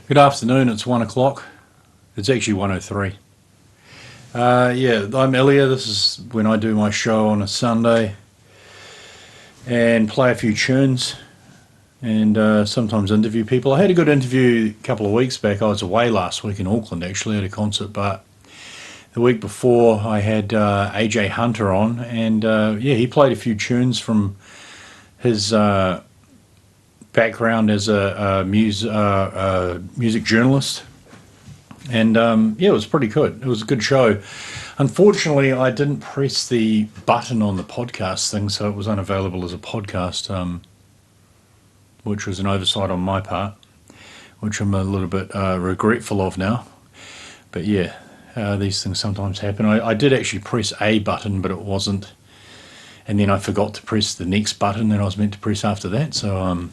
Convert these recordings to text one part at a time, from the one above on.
Good afternoon, it's 1 o'clock. It's actually 1:03. Yeah, I'm Ilya. This is when I do my show on a Sunday and play a few tunes and sometimes interview people. I had a good interview a couple of weeks back. I was away last week in Auckland actually at a concert, but the week before I had AJ Hunter on and yeah, he played a few tunes from his background as a music journalist. And yeah, it was pretty good. It was a good show. Unfortunately, I didn't press the button on the podcast thing, so it was unavailable as a podcast, which was an oversight on my part, which I'm a little bit regretful of now. But yeah, these things sometimes happen. I did actually press a button, but it wasn't. And then I forgot to press the next button that I was meant to press after that. So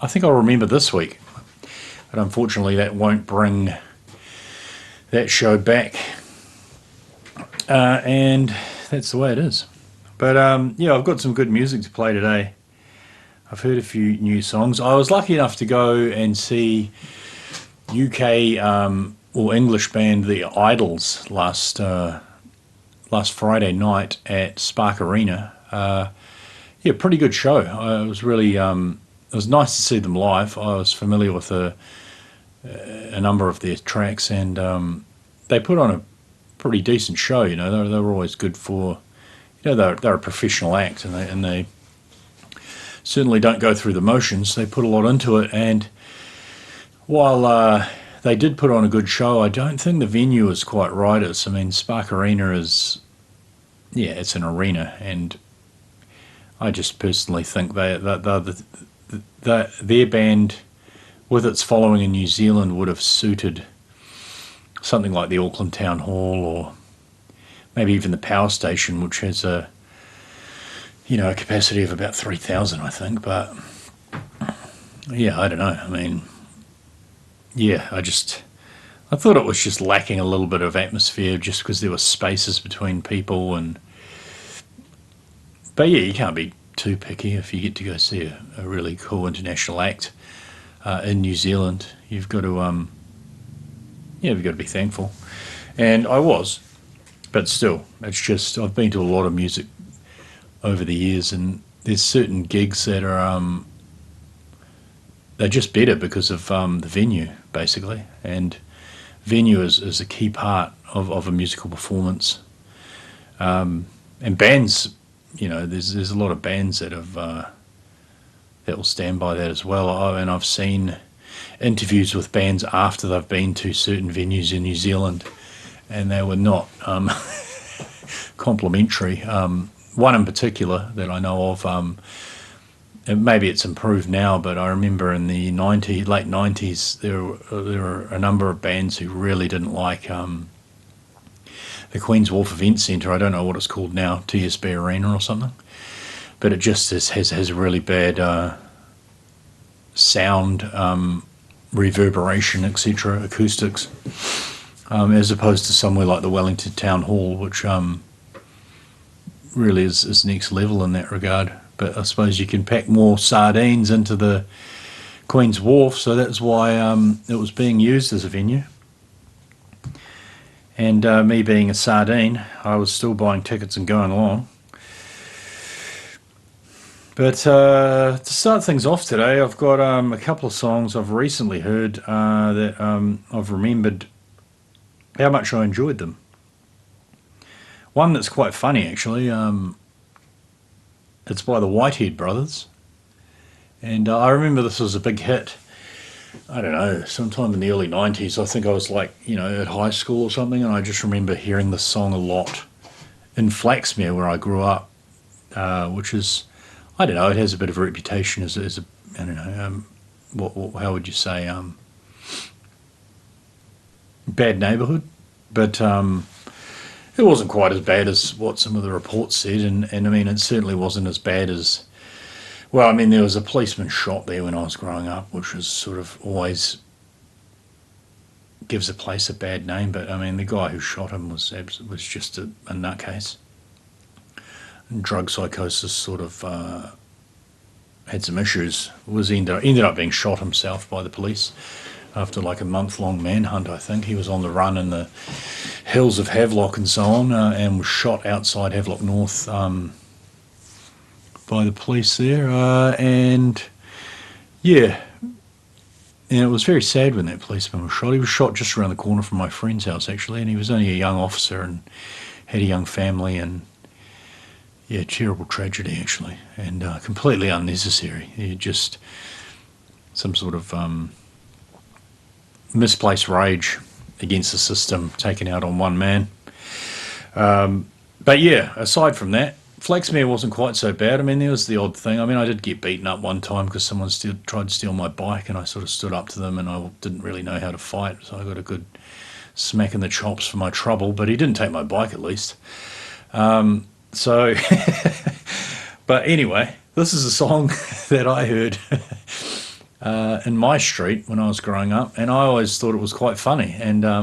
I think I'll remember this week. But unfortunately, that won't bring that show back. And that's the way it is. But yeah, I've got some good music to play today. I've heard a few new songs. I was lucky enough to go and see UK or English band The Idols last Friday night at Spark Arena. Yeah, pretty good show. It was really it was nice to see them live. I was familiar with a number of their tracks, and they put on a pretty decent show. You know, they were always good for. You know, they're a professional act, and they certainly don't go through the motions. They put a lot into it, and while they did put on a good show, I don't think the venue is quite right. I mean, Spark Arena is, yeah, it's an arena, and I just personally think their band, with its following in New Zealand, would have suited something like the Auckland Town Hall, or maybe even the Power Station, which has a capacity of about 3,000, I think. But yeah, I don't know. I mean, yeah, I thought it was just lacking a little bit of atmosphere, just because there were spaces between people, but yeah, you can't be too picky if you get to go see a really cool international act in New Zealand. You've got to you've got to be thankful, and I was, but still, it's just I've been to a lot of music over the years, and there's certain gigs that are they're just better because of the venue, basically, and venue is a key part of a musical performance, and bands. You know, there's a lot of bands that have that will stand by that as well. And I've seen interviews with bands after they've been to certain venues in New Zealand, and they were not complimentary. One in particular that I know of, and maybe it's improved now, but I remember in the late 90s, there were a number of bands who really didn't like the Queen's Wharf Event Centre. I don't know what it's called now, TSB Arena or something. But it just has really bad sound, reverberation, etc., acoustics, as opposed to somewhere like the Wellington Town Hall, which really is next level in that regard. But I suppose you can pack more sardines into the Queen's Wharf, so that's why it was being used as a venue. And me being a sardine, I was still buying tickets and going along. But to start things off today, I've got a couple of songs I've recently heard that I've remembered how much I enjoyed them. One that's quite funny, actually. It's by the Whitehead Brothers. And I remember this was a big hit. I don't know, sometime in the early 90s. I think I was at high school or something, and I just remember hearing this song a lot in Flaxmere, where I grew up, which is, I don't know, it has a bit of a reputation as a I don't know, how would you say, bad neighbourhood, but it wasn't quite as bad as what some of the reports said, and I mean, it certainly wasn't as bad as, well, I mean, there was a policeman shot there when I was growing up, which was sort of always gives a place a bad name, but I mean, the guy who shot him was just a nutcase. And drug psychosis sort of had some issues. Ended up being shot himself by the police after like a month-long manhunt, I think. He was on the run in the hills of Havelock and so on, and was shot outside Havelock North by the police there. And yeah, and it was very sad when that policeman was shot. He was shot just around the corner from my friend's house, actually, and he was only a young officer and had a young family, and yeah, terrible tragedy, actually, and completely unnecessary. Just some sort of misplaced rage against the system taken out on one man. But yeah, aside from that, Flaxmere wasn't quite so bad. I mean, there was the odd thing. I mean, I did get beaten up one time because someone tried to steal my bike, and I sort of stood up to them, and I didn't really know how to fight, so I got a good smack in the chops for my trouble, but he didn't take my bike, at least. So, but anyway, this is a song that I heard in my street when I was growing up, and I always thought it was quite funny. And I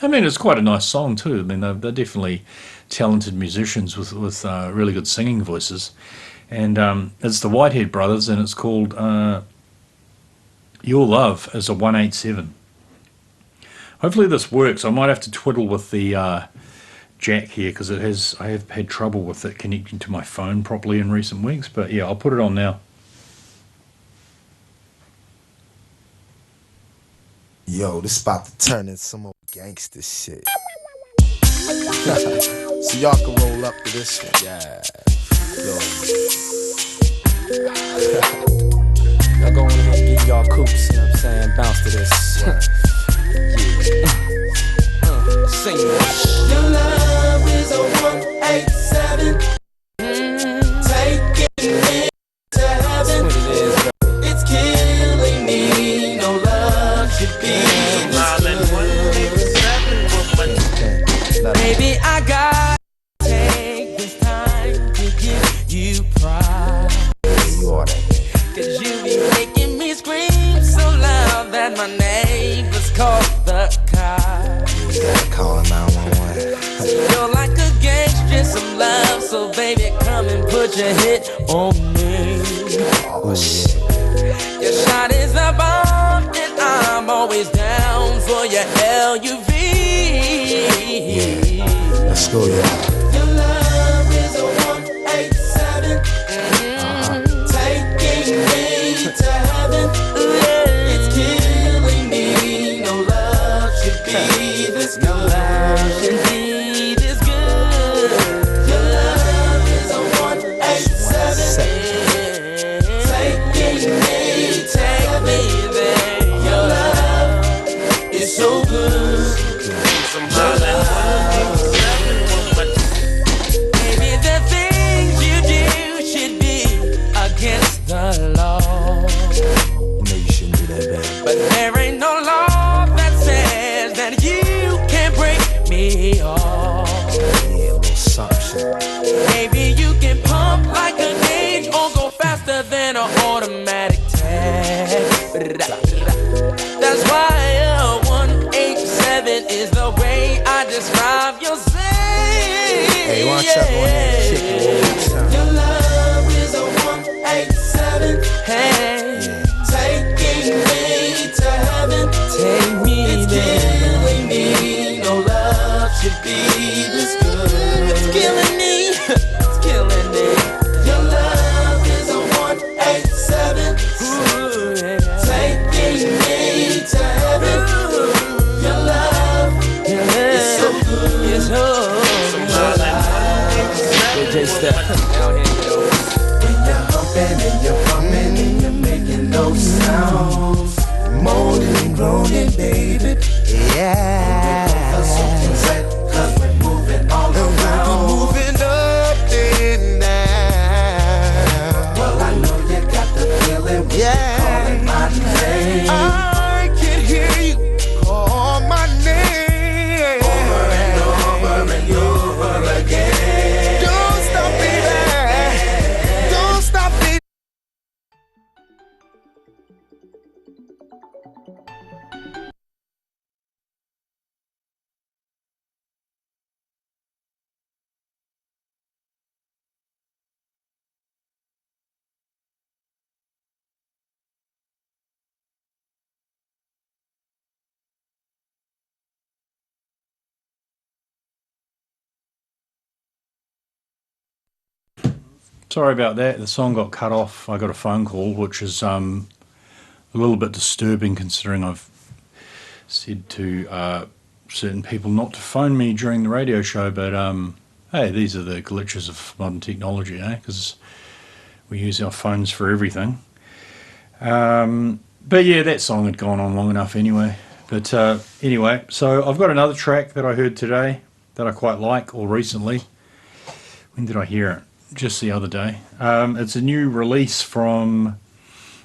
mean, it's quite a nice song too. I mean, they're definitely talented musicians with really good singing voices. And it's the Whitehead Brothers, and it's called Your Love is a 187. Hopefully this works. I might have to twiddle with the jack here, because I have had trouble with it connecting to my phone properly in recent weeks. But yeah, I'll put it on now. Yo, this about to turn into some old gangster shit. So y'all can roll up to this one. Yeah. Yo. Y'all go in here and get y'all coops, you know what I'm saying? Bounce to this. Yeah. Sing it. Your love is a 187. Taking me to heaven. That's what it is, bro. It's killing me. No love should be this good. Baby, I gotta take this time to give you pride. You are that. 'Cause you be making me scream so loud that my neighbors call the cops. You gotta call 911. You're like a gangster, some love, so baby, come and put your hit on me. Oh yeah. Your shot is a bomb, and I'm always down for your LUV. Yeah. Let's go, yeah. Your love is a 187. Taking me to heaven. It's killing me. No love should be this good. No love should be this good. Your love is a 187. Taking me, take me there. Your love is so good. Maybe the things you do should be against the law, You know you shouldn't do that, baby. but there ain't no law that says that you can't break me off. Yeah, a little something. Maybe you can pump like a gauge or go faster than an automatic tag. That's why a 187 is the way I describe your say. Hey, why don't y'all go in there and kick it one more time? Your love is a 187. Hey, taking me to heaven. Take me there. Killing me. No love should be this good. It's killing me. It's killing me. Your love is a 187. Ooh, yeah. Taking me to heaven. Your love is so good. It's so J Step. when you're humping and you're bumping and you're making those sounds, moaning and groaning, baby. Yeah. Cause we're moving all around. Moving up and down. Well, I know you got the feeling when Yeah. you're calling my name. I can hear you call my name. Over and over and over again. Sorry about that. The song got cut off. I got a phone call, which is a little bit disturbing considering I've said to certain people not to phone me during the radio show. But hey, these are the glitches of modern technology, eh? Because we use our phones for everything. But yeah, that song had gone on long enough anyway. But anyway, so I've got another track that I heard today that I quite like, or recently. When did I hear it? Just the other day. It's a new release from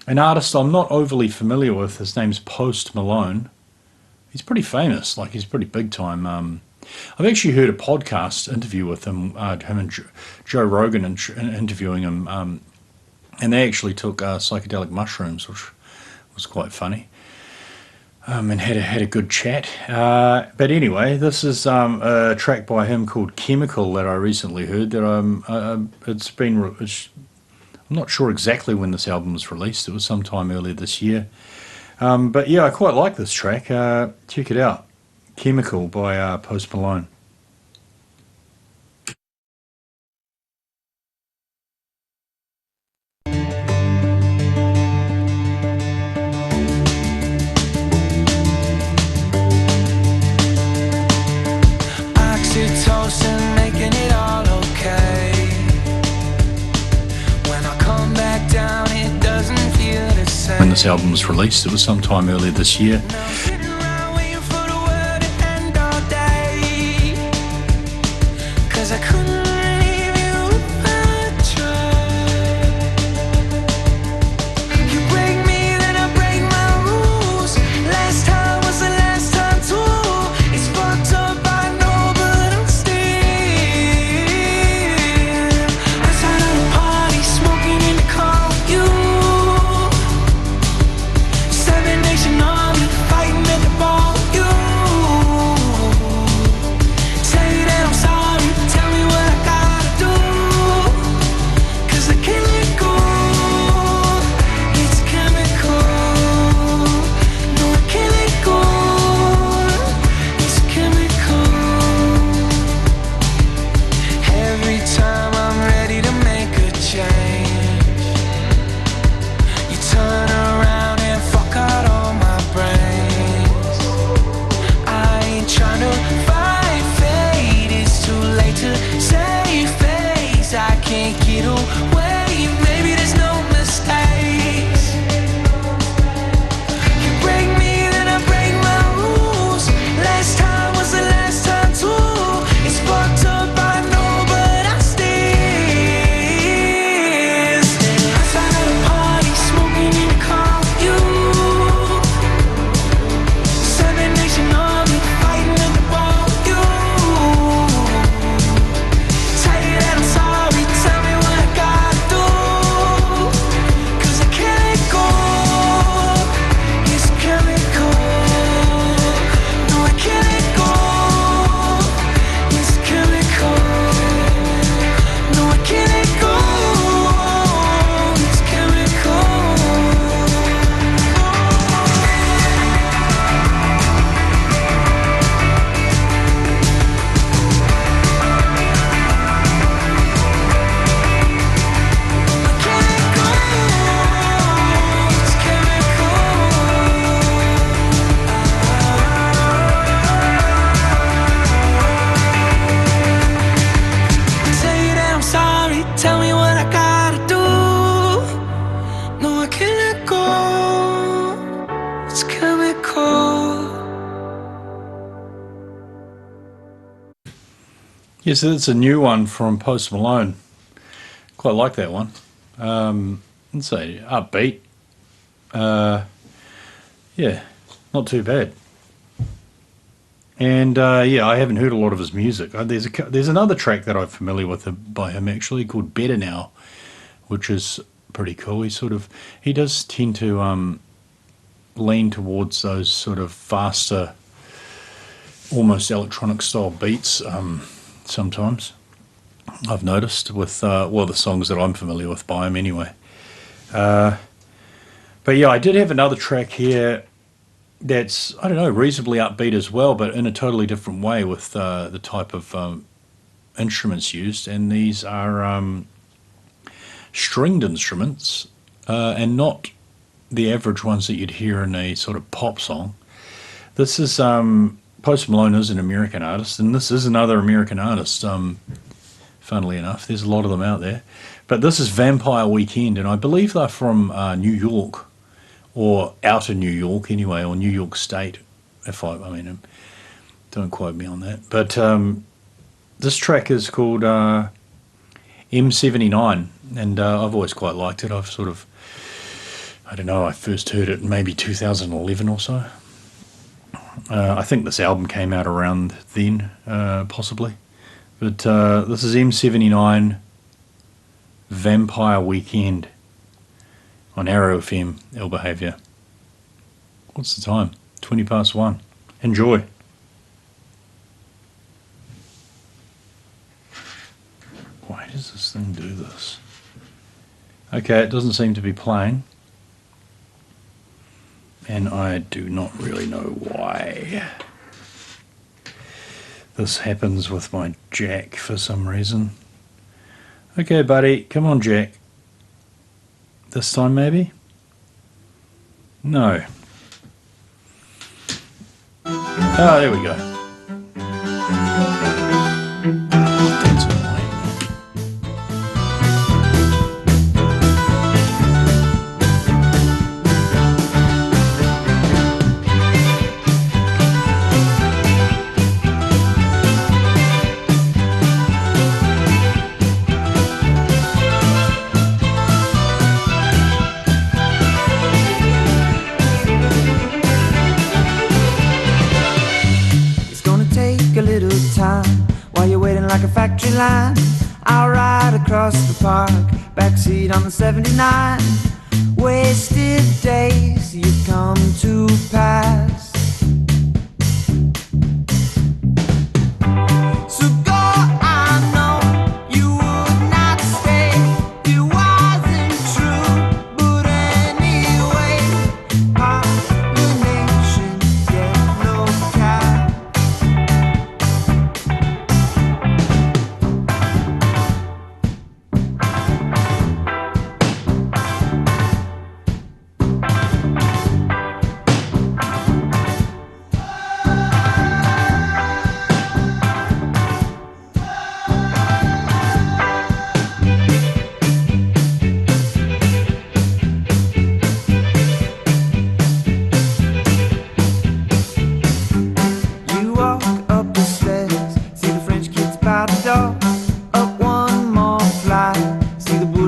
an artist I'm not overly familiar with. His name's Post Malone. He's pretty famous, like he's pretty big time. I've actually heard a podcast interview with him and Joe Rogan interviewing him, and they actually took psychedelic mushrooms, which was quite funny, and had a good chat. But anyway, this is a track by him called Chemical that I recently heard. That I'm not sure exactly when this album was released. It was sometime earlier this year. But yeah, I quite like this track. Check it out. Chemical by Post Malone. Oxytocin making it all okay. When I come back down, it doesn't feel the same. When this album was released, it was sometime earlier this year. Yes, it's a new one from Post Malone. Quite like that one. Let's say upbeat. Yeah, not too bad. And yeah, I haven't heard a lot of his music. There's another track that I'm familiar with by him actually called Better Now, which is pretty cool. He does tend to lean towards those sort of faster, almost electronic style beats sometimes. I've noticed with the songs that I'm familiar with by him anyway. But yeah, I did have another track here that's, I don't know, reasonably upbeat as well, but in a totally different way with the type of instruments used. And these are stringed instruments, and not the average ones that you'd hear in a sort of pop song. This is Post Malone is an American artist, and this is another American artist. Funnily enough, there's a lot of them out there, but this is Vampire Weekend, and I believe they're from New York, or outer New York anyway, or New York State. I mean, don't quote me on that. But this track is called M79, and I've always quite liked it. I've sort of, I don't know, I first heard it in maybe 2011 or so. I think this album came out around then, possibly. But this is M79 Vampire Weekend on Arrow FM, El Behaviour. What's the time? 20 past 1. Enjoy. Why does this thing do this? Okay, it doesn't seem to be playing. And I do not really know why. This happens with my jack for some reason. Okay, buddy, come on, Jack. This time, maybe? No. Oh, there we go. That's annoying. Like a factory line, I'll ride across the park, backseat on the 79. Wasted days you've come to pass. So go, I know you would not stay. It wasn't true, but anyway, pollination get no care.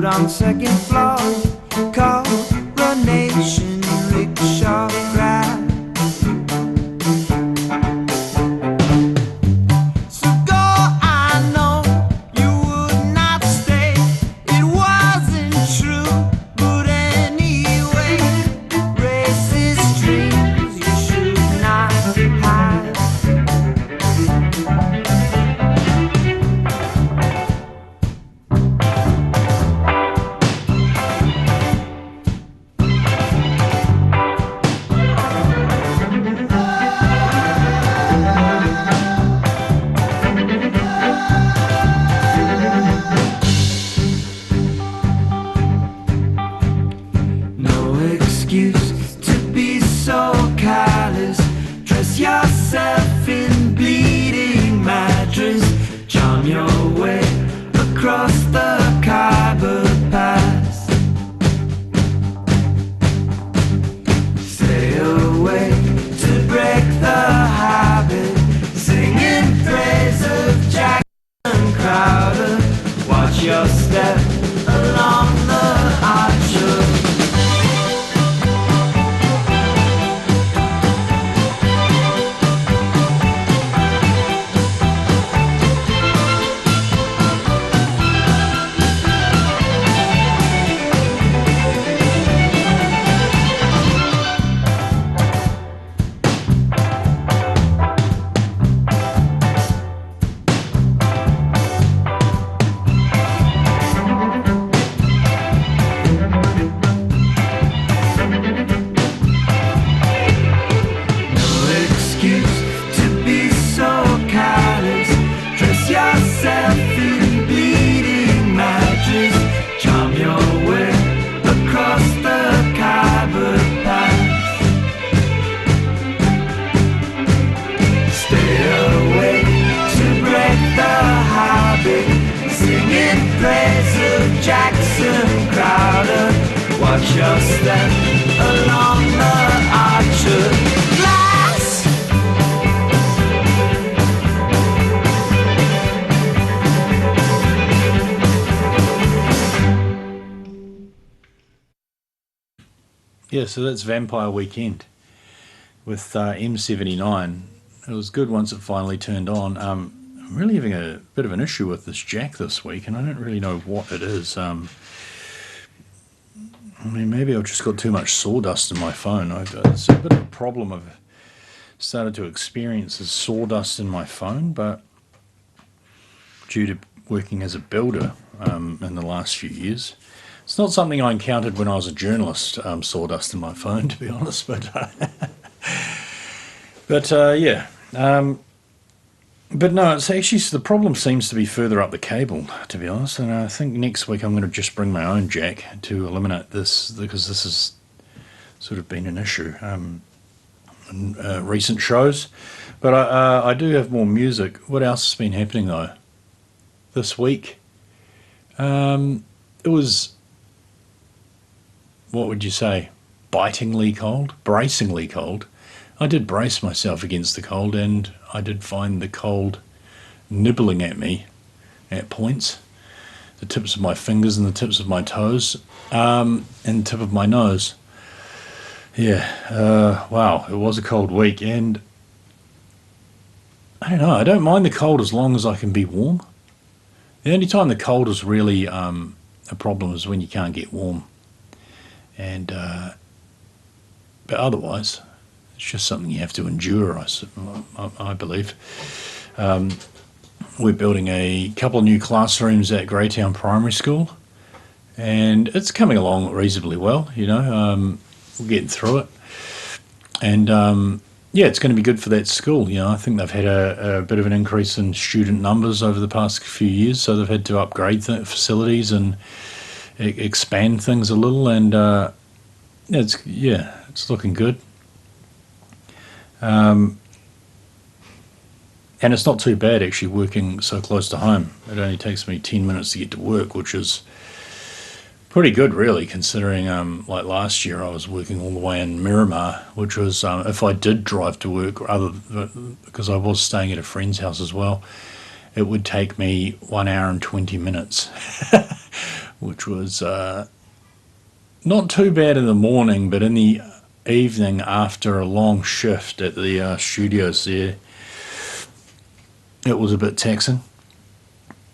On the second floor, coronation rickshaw ride. So go, I know you would not stay. It wasn't true, but anyway, racist dreams you should not hide. Yourself in bleeding mattress, charm your way across the Khyber Pass. Stay away to break the habit, singing praise of Jack and Crowder. Watch your step along the arch of step along the arch of glass. Yeah, so that's Vampire Weekend with M79. It was good once it finally turned on. I'm really having a bit of an issue with this jack this week, and I don't really know what it is. I mean, maybe I've just got too much sawdust in my phone. It's a bit of a problem I've started to experience is sawdust in my phone, but due to working as a builder in the last few years, it's not something I encountered when I was a journalist, sawdust in my phone, to be honest, but yeah. But no, it's actually, the problem seems to be further up the cable, to be honest, and I think next week I'm going to just bring my own jack to eliminate this, because this has sort of been an issue in recent shows. But I do have more music. What else has been happening, though? This week? It was, what would you say, bitingly cold? Bracingly cold. I did brace myself against the cold, and I did find the cold nibbling at me at points. The tips of my fingers and the tips of my toes, and the tip of my nose. Yeah, wow, it was a cold week, and I don't know, I don't mind the cold as long as I can be warm. The only time the cold is really a problem is when you can't get warm. And but otherwise, it's just something you have to endure, I believe. We're building a couple of new classrooms at Greytown Primary School, and it's coming along reasonably well, you know. We're getting through it. And yeah, it's going to be good for that school. You know, I think they've had a bit of an increase in student numbers over the past few years, so they've had to upgrade the facilities and expand things a little, and it's looking good. And it's not too bad actually working so close to home. It only takes me 10 minutes to get to work, which is pretty good really, considering like last year I was working all the way in Miramar, which was if I did drive to work, because I was staying at a friend's house as well, it would take me 1 hour and 20 minutes, which was not too bad in the morning, but in the evening after a long shift at the studios there, it was a bit taxing.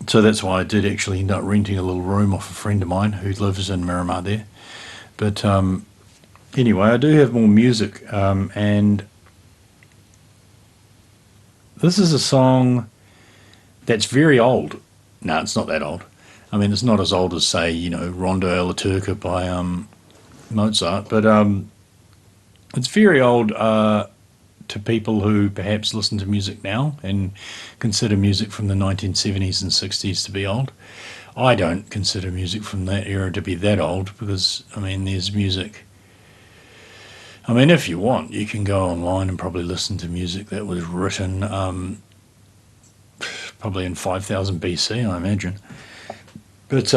So that's why I did actually end up renting a little room off a friend of mine who lives in Miramar there. But anyway, I do have more music, and this is a song that's very old. No, it's not that old. I mean, it's not as old as, say, you know, Rondo alla Turca by Mozart, but it's very old to people who perhaps listen to music now and consider music from the 1970s and 60s to be old. I don't consider music from that era to be that old, because, I mean, there's music. I mean, if you want, you can go online and probably listen to music that was written probably in 5000 BC, I imagine. But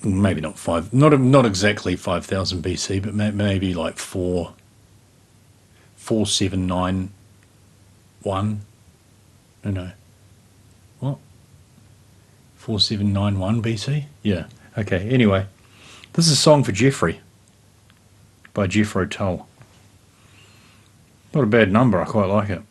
maybe not exactly 5000 BC, but maybe like 4791. No. What? 4791 BC? Yeah. Okay. Anyway, this is a song for Jeffrey by Jethro Tull. Not a bad number. I quite like it.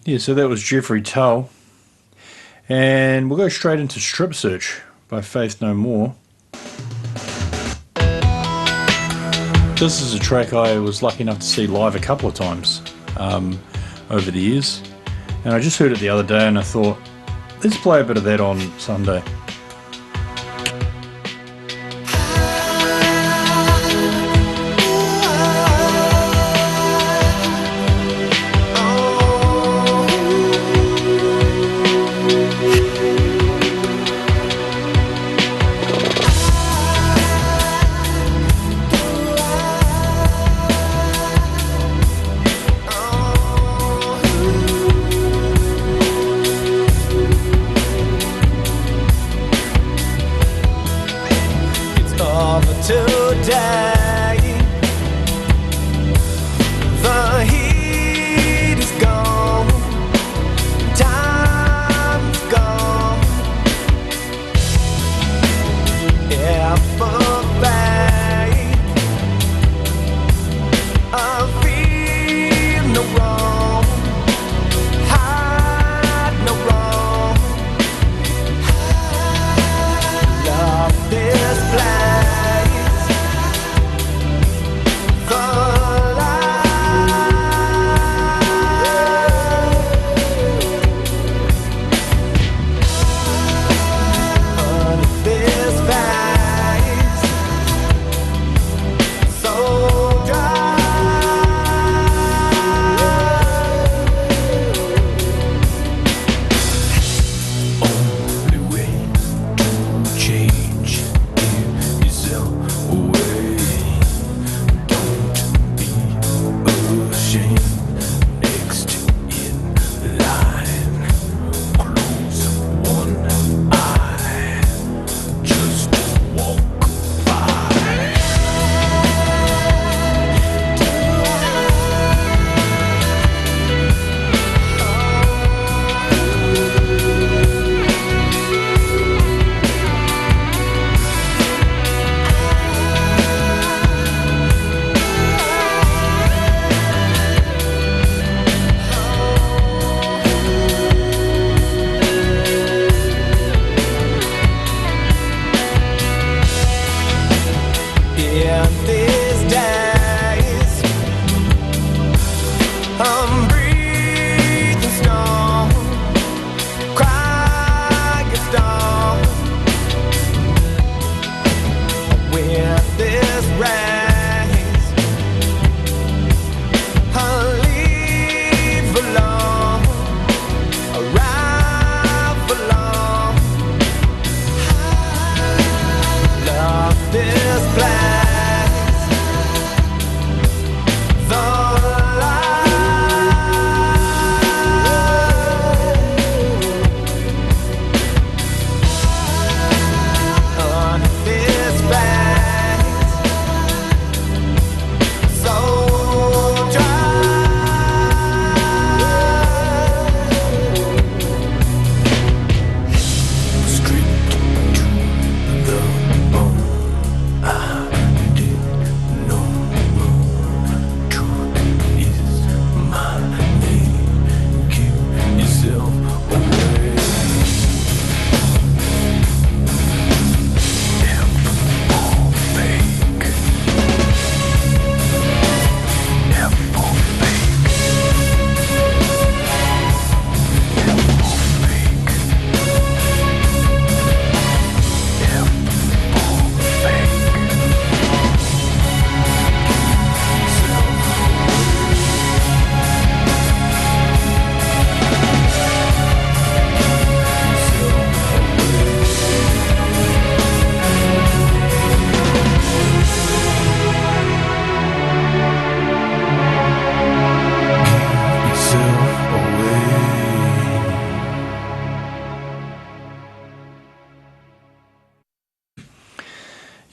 Yeah, so that was Jeffrey Tull. And we'll go straight into Strip Search by Faith No More. This is a track I was lucky enough to see live a couple of times over the years. And I just heard it the other day and I thought, let's play a bit of that on Sunday.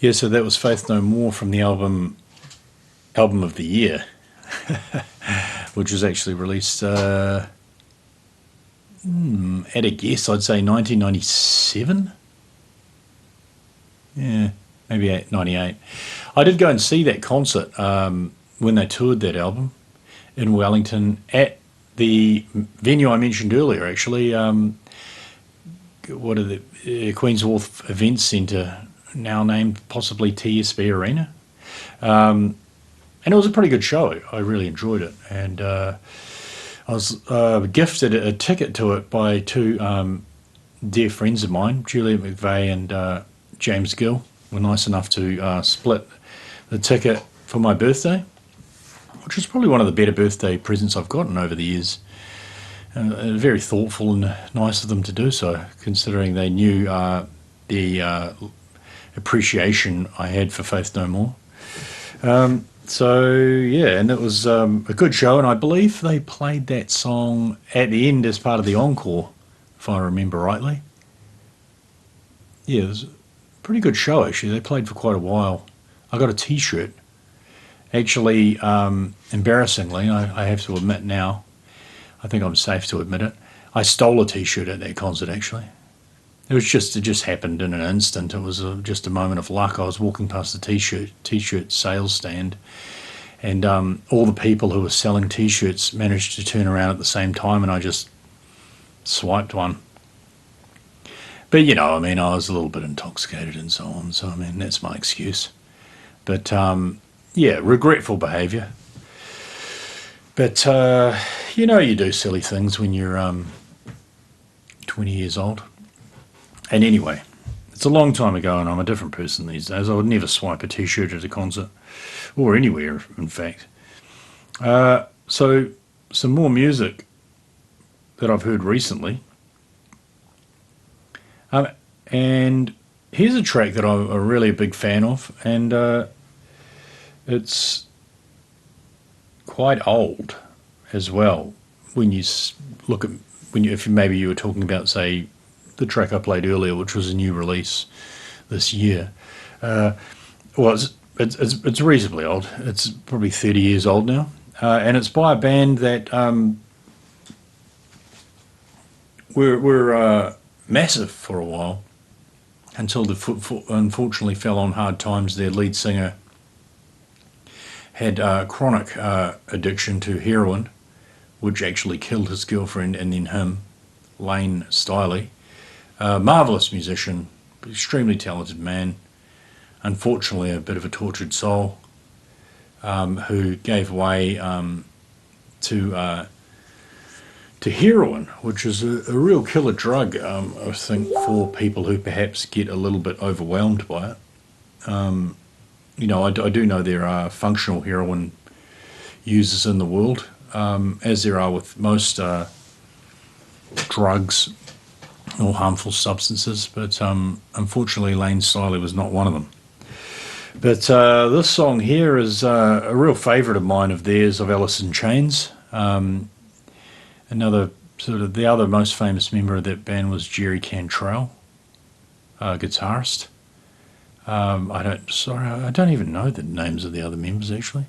Yeah, so that was Faith No More from the album of the Year, which was actually released at a guess, I'd say 1997. Yeah, maybe 98. I did go and see that concert when they toured that album in Wellington at the venue I mentioned earlier, actually, what are the Queen's Wharf Event Centre, now named possibly TSB Arena. And it was a pretty good show. I really enjoyed it. And I was gifted a ticket to it by two dear friends of mine, Julia McVeigh and James Gill, were nice enough to split the ticket for my birthday, which was probably one of the better birthday presents I've gotten over the years. Very thoughtful and nice of them to do so, considering they knew the appreciation I had for Faith No More. So, yeah, and it was a good show, and I believe they played that song at the end as part of the encore, if I remember rightly. Yeah, it was a pretty good show, actually. They played for quite a while. I got a T-shirt. Actually, embarrassingly, I have to admit now, I think I'm safe to admit it, I stole a T-shirt at that concert, actually. It just happened in an instant. It was just a moment of luck. I was walking past the T-shirt sales stand, and all the people who were selling T-shirts managed to turn around at the same time, and I just swiped one. But, you know, I mean, I was a little bit intoxicated and so on, so, I mean, that's my excuse. But, yeah, regretful behaviour. But, you know, you do silly things when you're 20 years old. And anyway, it's a long time ago and I'm a different person these days. I would never swipe a T-shirt at a concert, or anywhere, in fact. So, some more music that I've heard recently. And here's a track that I'm really a big fan of, and it's quite old as well. When you look at, if maybe you were talking about, say, the track I played earlier, which was a new release this year. Well, it's reasonably old. It's probably 30 years old now, and it's by a band that were massive for a while, until they unfortunately fell on hard times. Their lead singer had chronic addiction to heroin, which actually killed his girlfriend and then him, Lane Stiley. Marvellous musician, extremely talented man, unfortunately a bit of a tortured soul, who gave way to heroin, which is a real killer drug, I think, for people who perhaps get a little bit overwhelmed by it. You know, I do know there are functional heroin users in the world, as there are with most drugs or harmful substances, but unfortunately Lane Stiley was not one of them. But this song here is a real favourite of mine, of theirs, of Alice in Chains. Another sort of, the other most famous member of that band was Jerry Cantrell, guitarist. I don't even know the names of the other members, actually,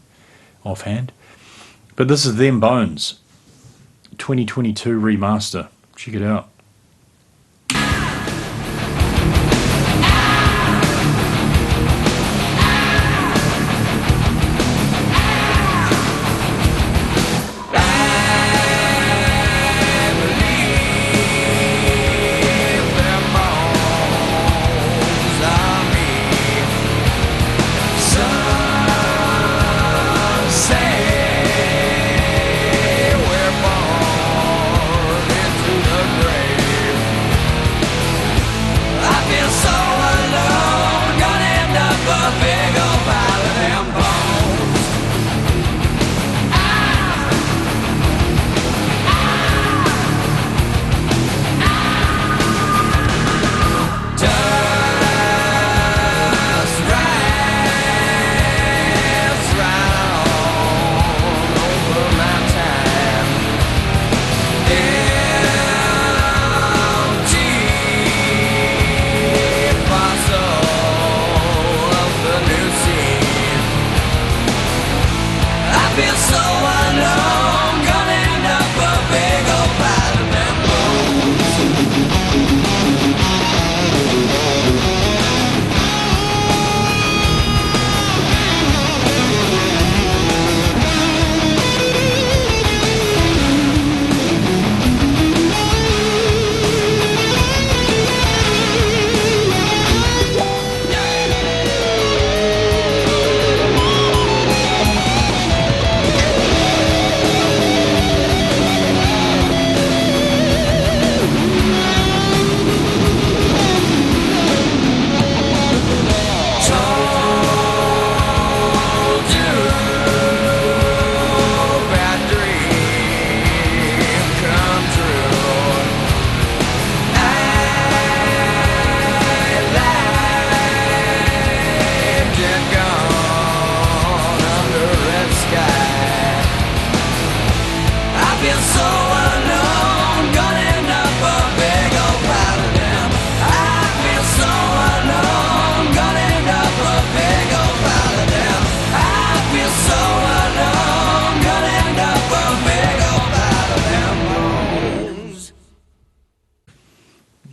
offhand. But this is Them Bones, 2022 remaster. Check it out. We're born into the grave.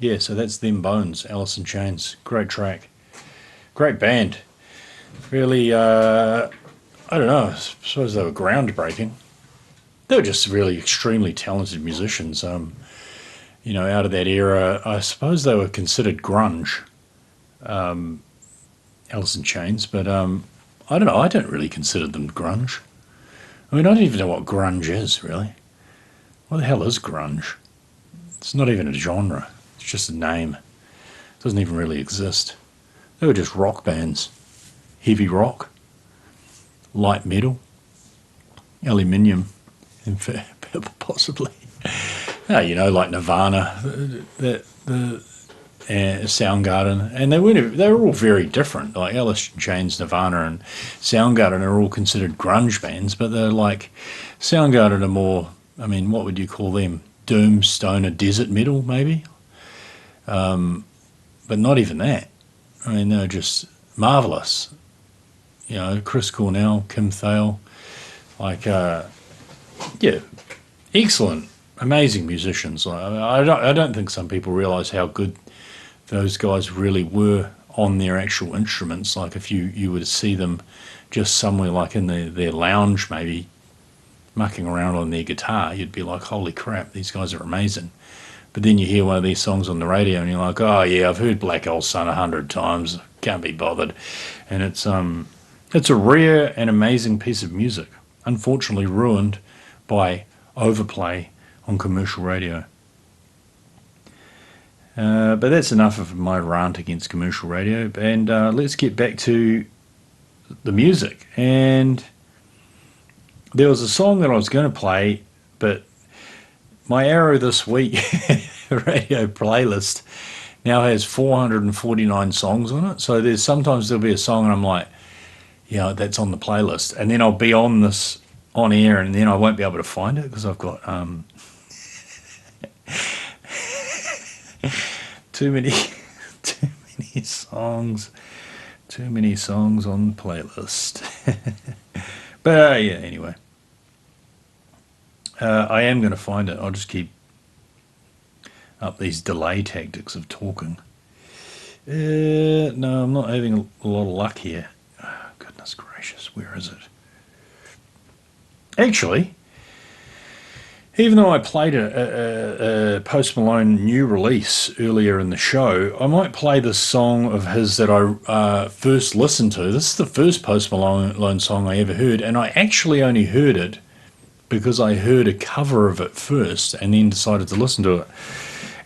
Yeah, so that's Them Bones, Alice in Chains. Great track. Great band. Really, I don't know, I suppose they were groundbreaking. They were just really extremely talented musicians. You know, out of that era, I suppose they were considered grunge, Alice in Chains, but I don't know, I don't really consider them grunge. I mean, I don't even know what grunge is, really. What the hell is grunge? It's not even a genre. It's just a name. It doesn't even really exist. They were just rock bands. Heavy rock, light metal, aluminium, in fact, possibly. You know, like Nirvana, the Soundgarden, and they were all very different. Like Alice in Chains, Nirvana, and Soundgarden are all considered grunge bands, but they're like Soundgarden are more. I mean, what would you call them? Doom, stoner, desert metal, maybe. But not even that. I mean, they're just marvelous. You know, Chris Cornell, Kim Thale, like, yeah, excellent, amazing musicians. I don't think some people realise how good those guys really were on their actual instruments. Like if you were to see them just somewhere like in their lounge maybe mucking around on their guitar, you'd be like, holy crap, these guys are amazing. But then you hear one of these songs on the radio and you're like, oh yeah, I've heard Black Hole Sun 100 times, can't be bothered. And it's a rare and amazing piece of music, unfortunately ruined by overplay on commercial radio. But that's enough of my rant against commercial radio, and let's get back to the music. And there was a song that I was going to play, but my Arrow this week radio playlist now has 449 songs on it. So sometimes there'll be a song and I'm like, yeah, that's on the playlist, and then I'll be on this on air, and then I won't be able to find it because I've got too many songs on the playlist. But yeah, anyway, I am going to find it. I'll just keep up these delay tactics of talking. No, I'm not having a lot of luck here. Oh, goodness gracious, where is it? Actually, even though I played a Post Malone new release earlier in the show, I might play this song of his that I first listened to. This is the first Post Malone song I ever heard, and I actually only heard it because I heard a cover of it first and then decided to listen to it.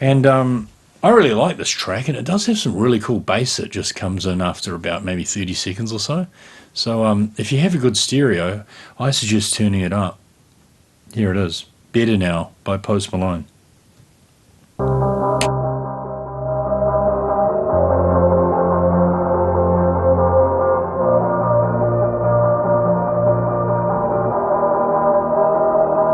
And I really like this track, and it does have some really cool bass that just comes in after about maybe 30 seconds or so. So if you have a good stereo, I suggest turning it up. Here it is. Better Now by Post Malone.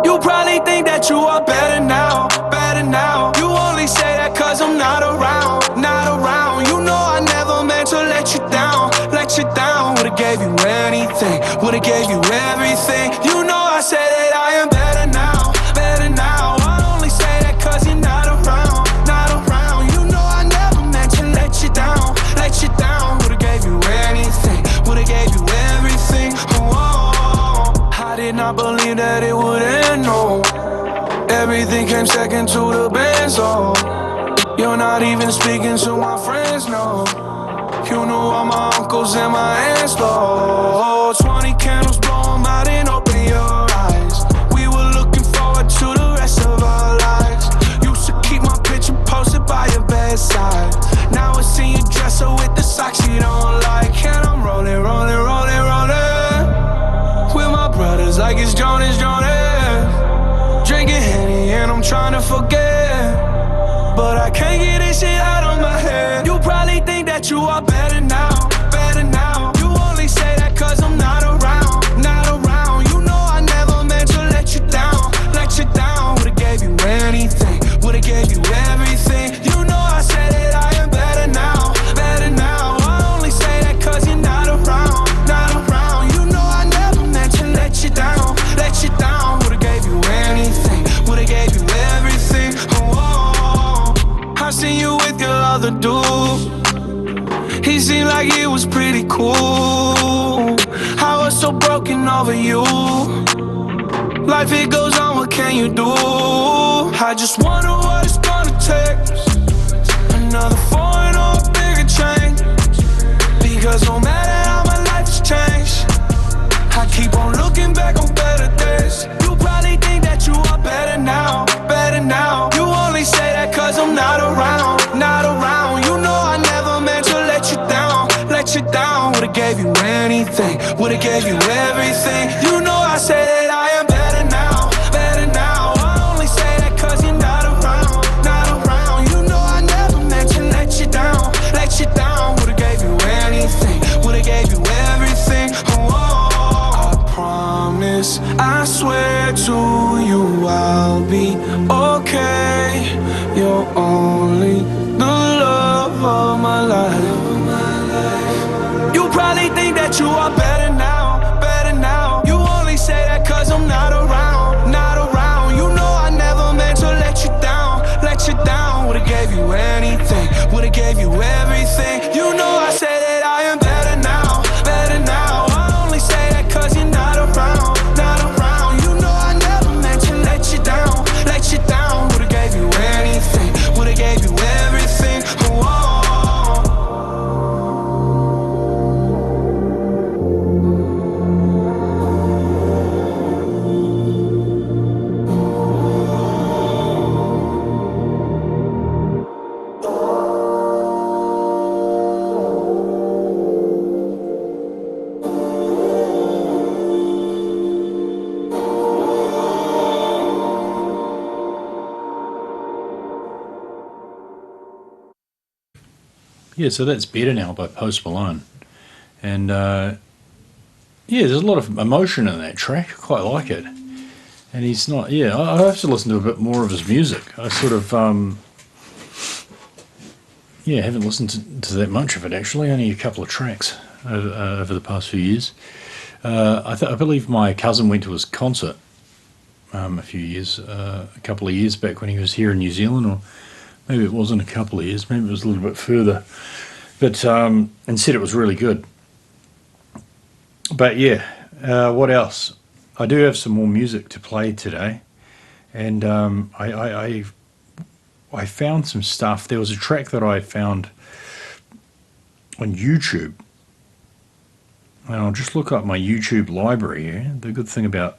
You probably think that you are better now, better now. You only say that cause I'm not around, not around. You know I never meant to let you down, let you down. Would've gave you anything, would've gave you everything. You know I said that I am better now, better now. I only say that cause you're not around, not around. You know I never meant to let you down, let you down. Would've gave you anything, would've gave you everything. Oh, I did not believe that it would end, no. Everything came second to the band, so you're not even speaking to my friends, no. You knew all my uncles and my aunts, Lord. 20 candles, blow them out and open your eyes. We were looking forward to the rest of our lives. Used to keep my picture posted by your bedside. Now I see you dresser with the socks you don't like. And I'm rolling, rolling, rolling, rolling with my brothers like it's Jonas, Jonas. Drinking Henny and I'm trying to forget, but I can't get this shit out of my head. You probably think that you are better now, better now. You only say that cause I'm not around, not around. You know I never meant to let you down, let you down. Would've gave you anything, would've gave you everything. You know I said that I am better now, better now. I only say that cause you're not around, not around. You know I never meant to let you down, let you down. Would've gave you anything, would've gave you everything. Oh, I seen you another dude. He seemed like he was pretty cool. I was so broken over you. Life it goes on, what can you do? I just wonder what it's gonna take. Another foreign or a bigger change. Because no matter how my life has changed, I keep on looking back on better days. You probably think that you are better now, better now. You only say that cause I'm not around, not around. You know I never meant to let you down, let you down. Would've gave you anything, would've gave you everything. You know I say that I am better now, better now. I only say that cause you're not around, not around. You know I never meant to let you down, let you down. Would've gave you anything, would've gave you everything. Oh, I promise, I swear to you I'll be okay. You're only the love of my life. You probably think that you are better now, better now. You only say that cause I'm not around, not around. You know I never meant to let you down, let you down. Would've gave you anything, would've gave you everything. You know I say that I am better now, better now. I only say that cause you're not around, not around. You know I never meant to let you down, let you down. Would've gave you anything, would've gave you everything. Oh, Yeah, so that's Better Now by Post Malone. And yeah, there's a lot of emotion in that track. I quite like it. And he's not, yeah, I have to listen to a bit more of his music. I sort of, yeah, haven't listened to that much of it actually, only a couple of tracks over the past few years. I believe my cousin went to his concert a couple of years back when he was here in New Zealand, or maybe it wasn't a couple of years, maybe it was a little bit further, but and said it was really good. But yeah, what else? I do have some more music to play today, and I found some stuff. There was a track that I found on YouTube, and I'll just look up my YouTube library here. The good thing about...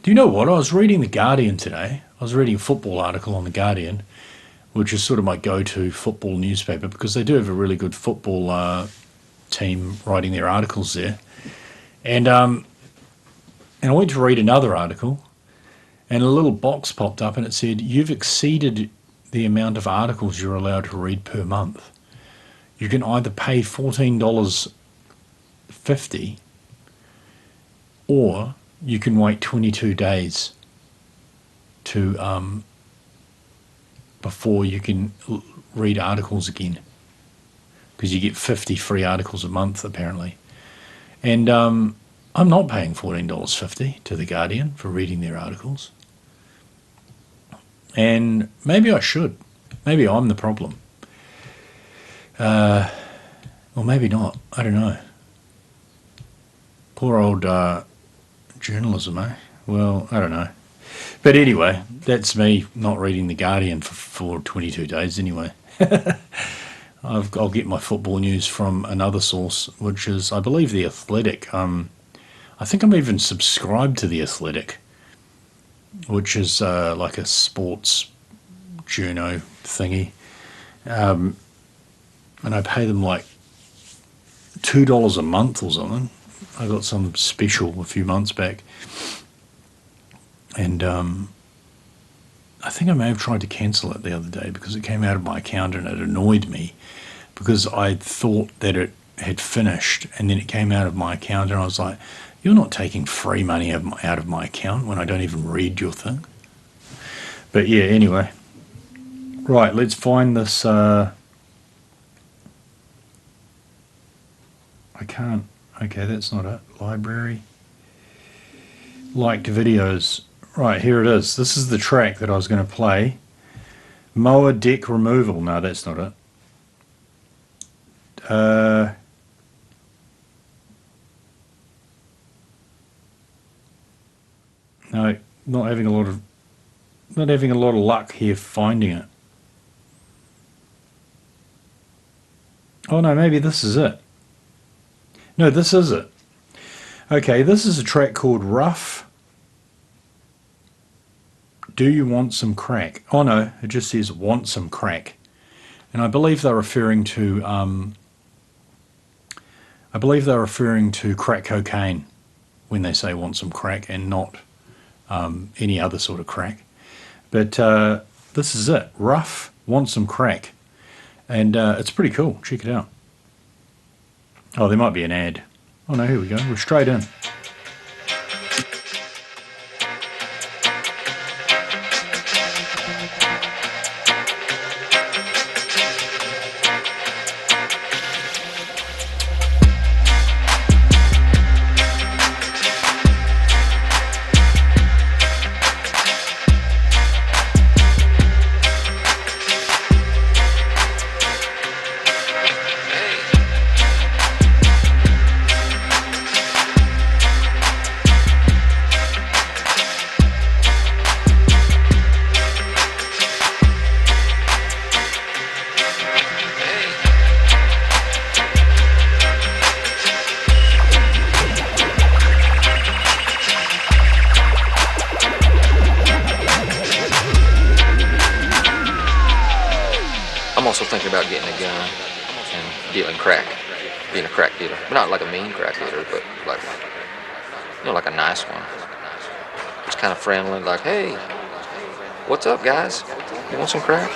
Do you know what? I was reading The Guardian today. I was reading a football article on The Guardian, which is sort of my go-to football newspaper because they do have a really good football team writing their articles there. And I went to read another article, and a little box popped up and it said, "You've exceeded the amount of articles you're allowed to read per month. You can either pay $14.50 or you can wait 22 days to before you can read articles again, because you get 50 free articles a month apparently." And I'm not paying $14.50 to The Guardian for reading their articles. And maybe I should. Maybe I'm the problem. Or maybe not. I don't know. Poor old journalism, eh? Well, I don't know. But anyway, that's me not reading The Guardian for 22 days anyway. I'll get my football news from another source, which is, I believe, The Athletic. I think I'm even subscribed to The Athletic, which is like a sports journo thingy. And I pay them like $2 a month or something. I got some special a few months back. And I think I may have tried to cancel it the other day because it came out of my account and it annoyed me because I thought that it had finished, and then it came out of my account and I was like, "You're not taking free money out of my account when I don't even read your thing." But yeah, anyway. Right, let's find this. I can't. Okay, that's not it. Library. Liked videos. Right, here it is. This is the track that I was going to play. Mower deck removal. No, that's not it. No, not having a lot of luck here finding it. Oh no, maybe this is it. No, this is it. Okay, this is a track called Rough. Do you want some crack? Oh no, it just says want some crack. And I believe they're referring to crack cocaine when they say want some crack, and not any other sort of crack. But this is it. Rough, want some crack. And it's pretty cool. Check it out. Oh, there might be an ad. Oh no, here we go. We're straight in. I'm also thinking about getting a gun and dealing crack, being a crack dealer. But not like a mean crack dealer, but like, you know, like a nice one. Just kind of friendly, like, hey, what's up, guys? You want some crack?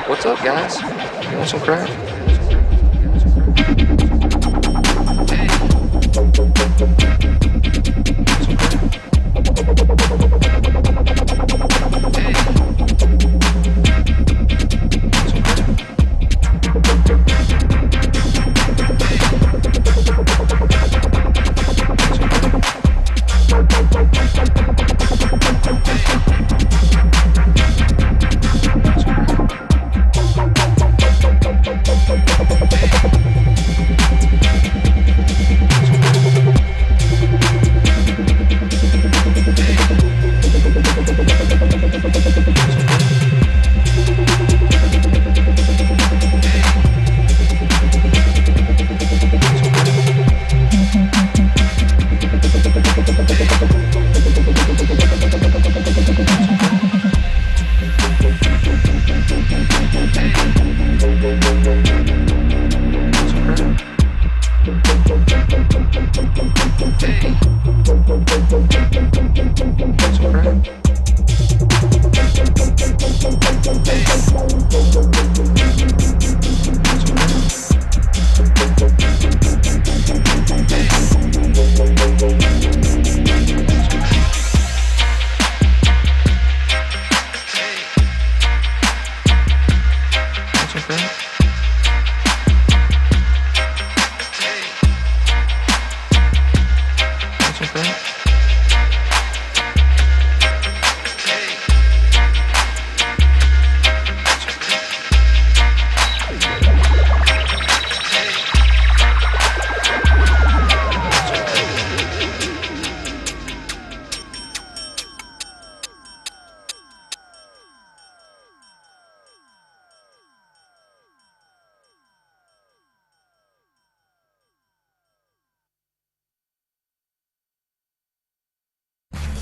What's up, guys? You want some crack?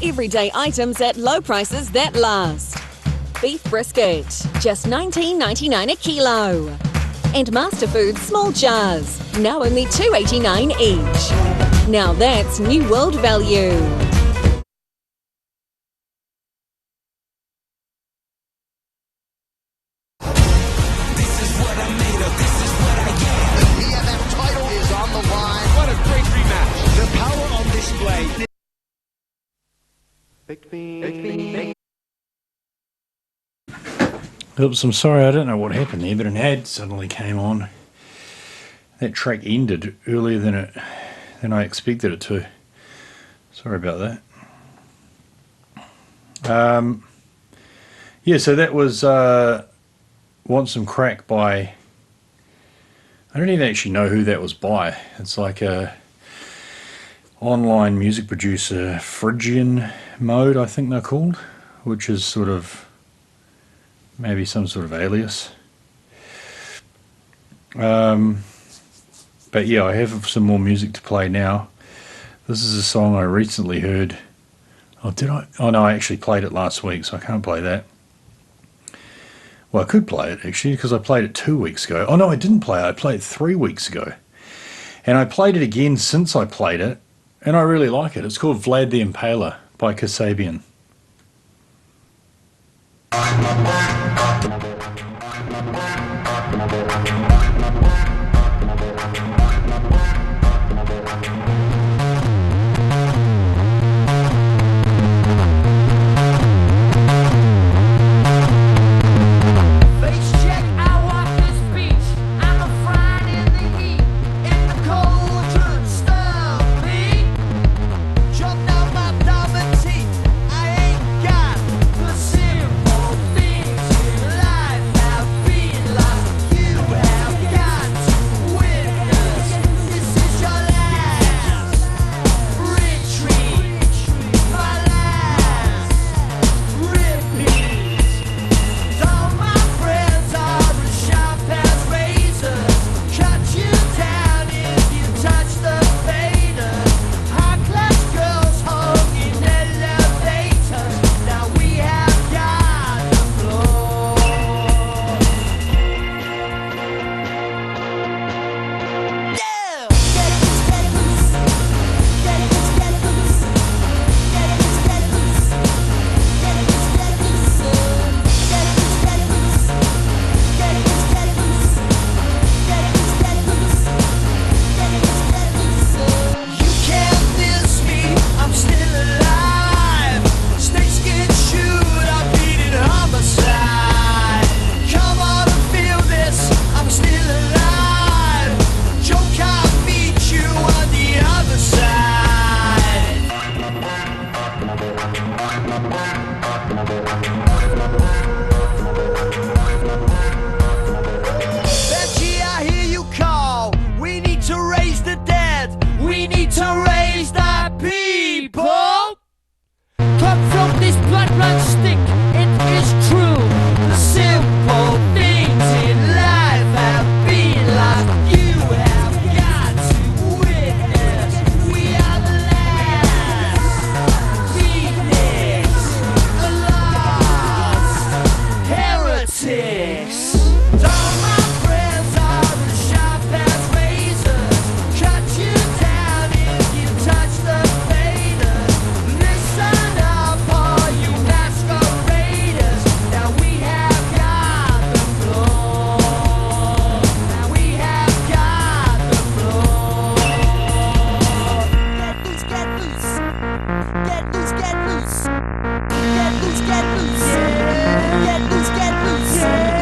Everyday items at low prices that last. Beef brisket, just $19.99 a kilo. And Masterfoods small jars, now only $2.89 each. Now that's New World value. Oops, I'm sorry, I don't know what happened there, but an ad suddenly came on. That track ended earlier than I expected it to. Sorry about that. Yeah, so that was Want Some Crack by... I don't even actually know who that was by. It's like a online music producer, Phrygian Mode, I think they're called, which is sort of maybe some sort of alias. But yeah, I have some more music to play now. This is a song I recently heard. Oh, did I? Oh no, I actually played it last week, so I can't play that. Well, I could play it actually, because I played it 2 weeks ago. Oh no, I didn't play it. I played it 3 weeks ago. And I played it again since I played it, and I really like it. It's called Vlad the Impaler by Kasabian. Get loose, get loose. Get loose, get loose.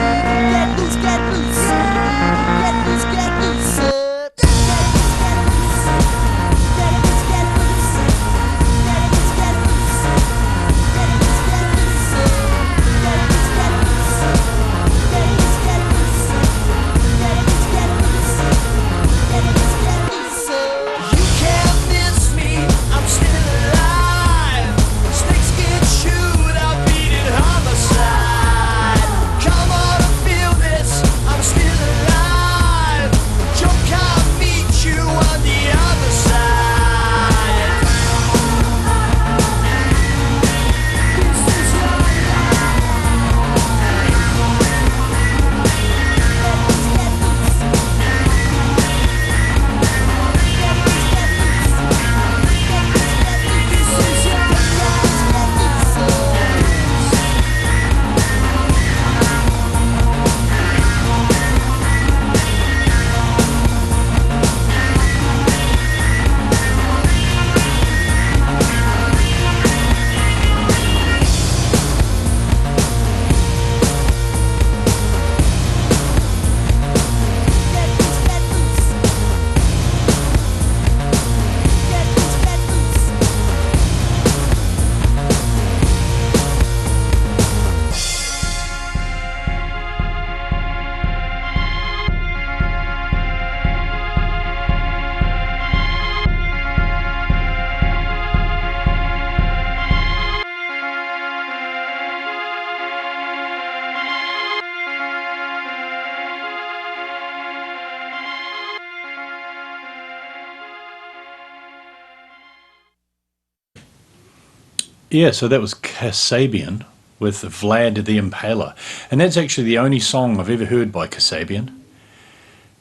Yeah, so that was Kasabian with Vlad the Impaler. And that's actually the only song I've ever heard by Kasabian.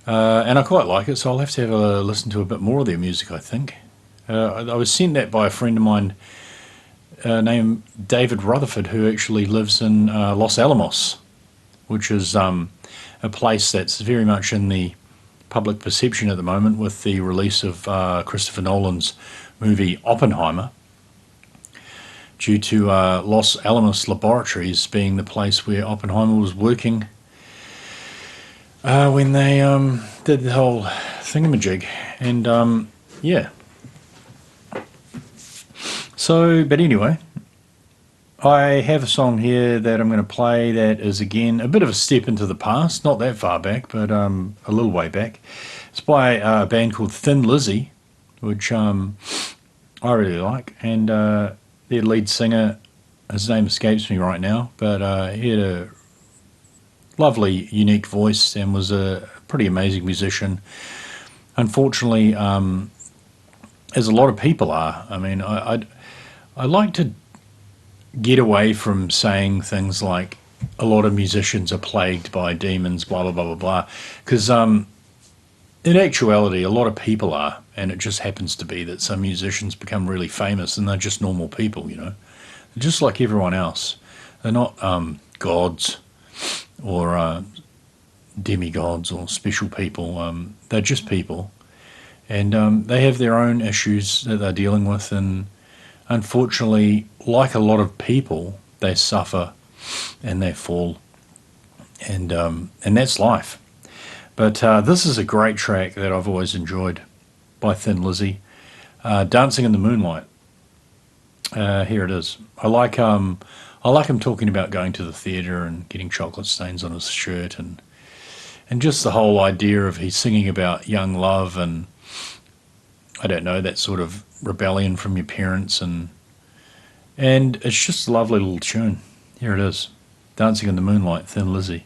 And I quite like it, so I'll have to have a listen to a bit more of their music, I think. I was sent that by a friend of mine named David Rutherford, who actually lives in Los Alamos, which is a place that's very much in the public perception at the moment with the release of Christopher Nolan's movie Oppenheimer, due to Los Alamos Laboratories being the place where Oppenheimer was working when they did the whole thingamajig. And yeah. So, but anyway, I have a song here that I'm going to play that is, again, a bit of a step into the past, not that far back, but a little way back. It's by a band called Thin Lizzy, which I really like, and their lead singer, his name escapes me right now, but he had a lovely, unique voice and was a pretty amazing musician. Unfortunately, as a lot of people are, I mean, I like to get away from saying things like a lot of musicians are plagued by demons, blah, blah, blah, blah, blah, because in actuality, a lot of people are, and it just happens to be that some musicians become really famous and they're just normal people, you know. They're just like everyone else. They're not gods or demigods or special people. They're just people, and they have their own issues that they're dealing with, and unfortunately, like a lot of people, they suffer and they fall, and that's life. But this is a great track that I've always enjoyed by Thin Lizzy, "Dancing in the Moonlight." Here it is. I like him talking about going to the theatre and getting chocolate stains on his shirt, and just the whole idea of he's singing about young love and, I don't know, that sort of rebellion from your parents, and it's just a lovely little tune. Here it is, "Dancing in the Moonlight," Thin Lizzy.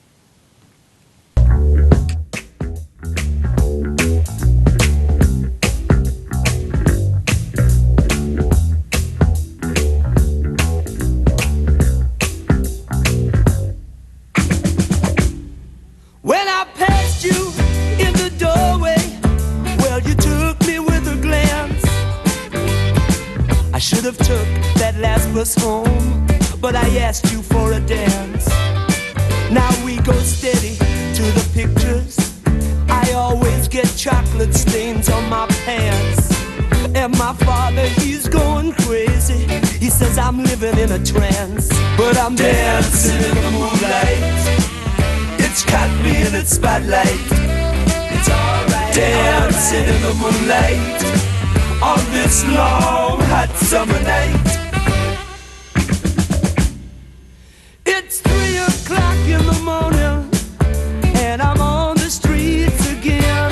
When I passed you in the doorway, well, you took me with a glance. I should have took that last bus home, but I asked you for a dance. Now we go steady to the pictures. I always get chocolate stains on my pants. And my father, he's going crazy. He says I'm living in a trance, but I'm dancing in the moonlight. It's caught me in its spotlight. It's alright. Dancing in the moonlight on this long hot summer night. It's 3 o'clock in the morning and I'm on the streets again.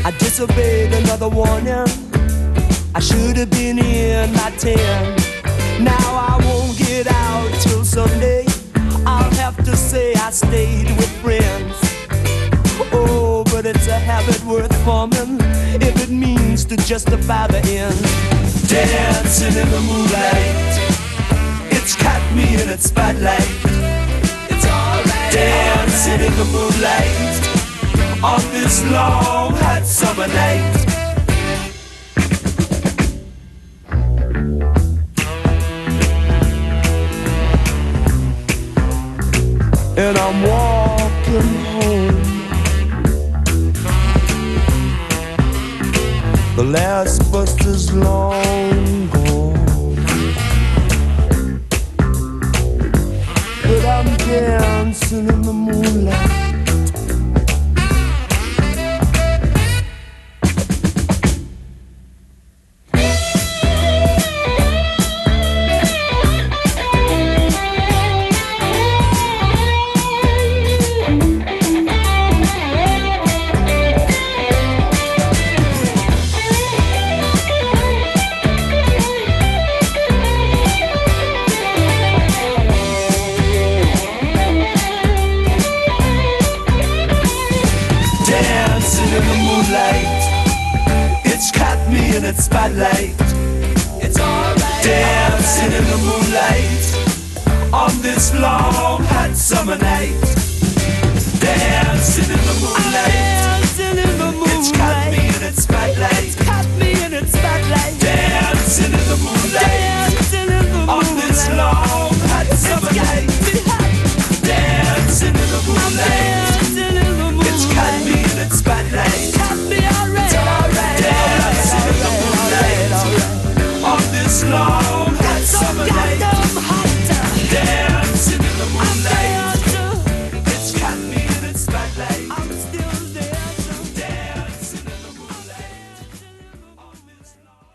I disobeyed another warning. I should have been in by 10. Now I won't get out till Sunday. I'll have to say I stayed with friends. Oh, but it's a habit worth forming if it means to justify the end. Dancing in the moonlight, it's caught me in its spotlight. It's alright. Dancing in the moonlight on this long hot summer night. And I'm walking home. The last bus is long gone, but I'm dancing in the moonlight. It's caught me in its spotlight. It's alright. long hot summer night, dancing in the moonlight. It's caught me in its spotlight. Dancing in the moonlight. On this long hot summer night. Dancing in the moonlight. It's caught me in its spotlight. It's alright. Dancing in the moonlight. On this long hot summer night. Dancing in the moonlight. It's caught me in its spotlight. Dancing in the moonlight. On this long.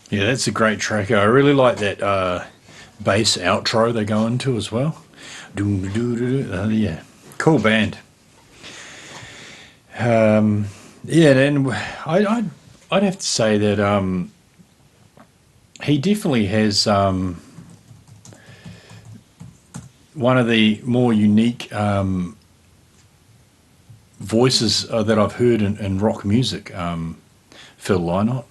Yeah, that's a great track. I really like that bass outro they go into as well. Yeah, cool band. Yeah, and I'd have to say that he definitely has one of the more unique voices that I've heard in rock music. Phil Lynott.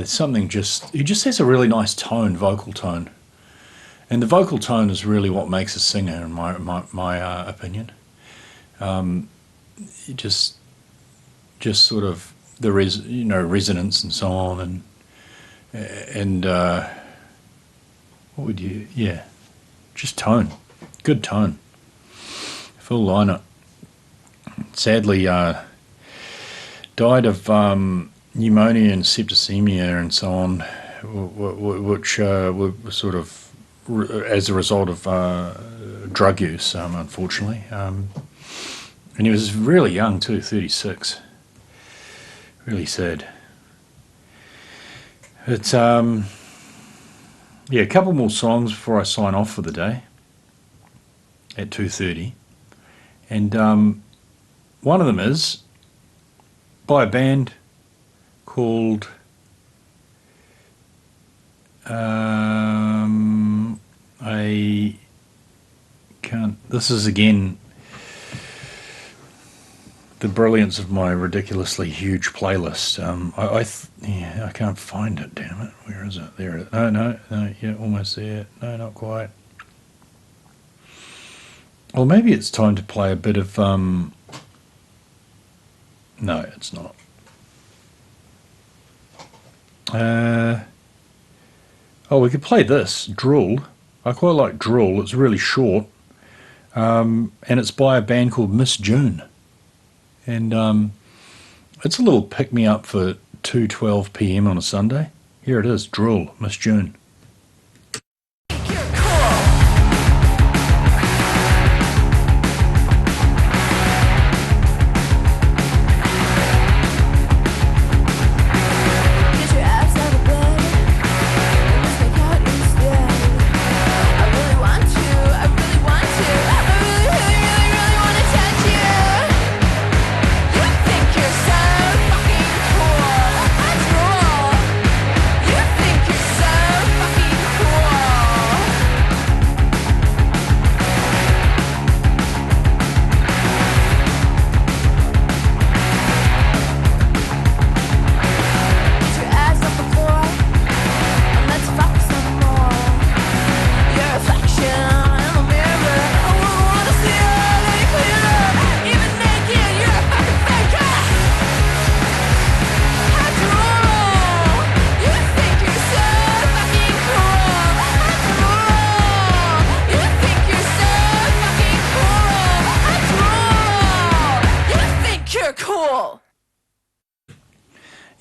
Something he just has a really nice tone, vocal tone, and the vocal tone is really what makes a singer, in my opinion. It just sort of the resonance and so on, and what would you? Yeah, just tone, good tone. Phil Lynott sadly died of pneumonia and septicemia and so on, which were sort of as a result of drug use, unfortunately. And he was really young too, 36. Really sad. But yeah, a couple more songs before I sign off for the day at 2:30. And one of them is by a band called this is again the brilliance of my ridiculously huge playlist. I can't find it, damn it. Where is it? There it is. No, yeah, almost there. No, not quite. Well, maybe it's time to play a bit of no, it's not. We could play this, Drool. I quite like Drool. It's really short. And it's by a band called Miss June. And it's a little pick-me-up for 2:12 p.m. on a Sunday. Here it is, Drool, Miss June.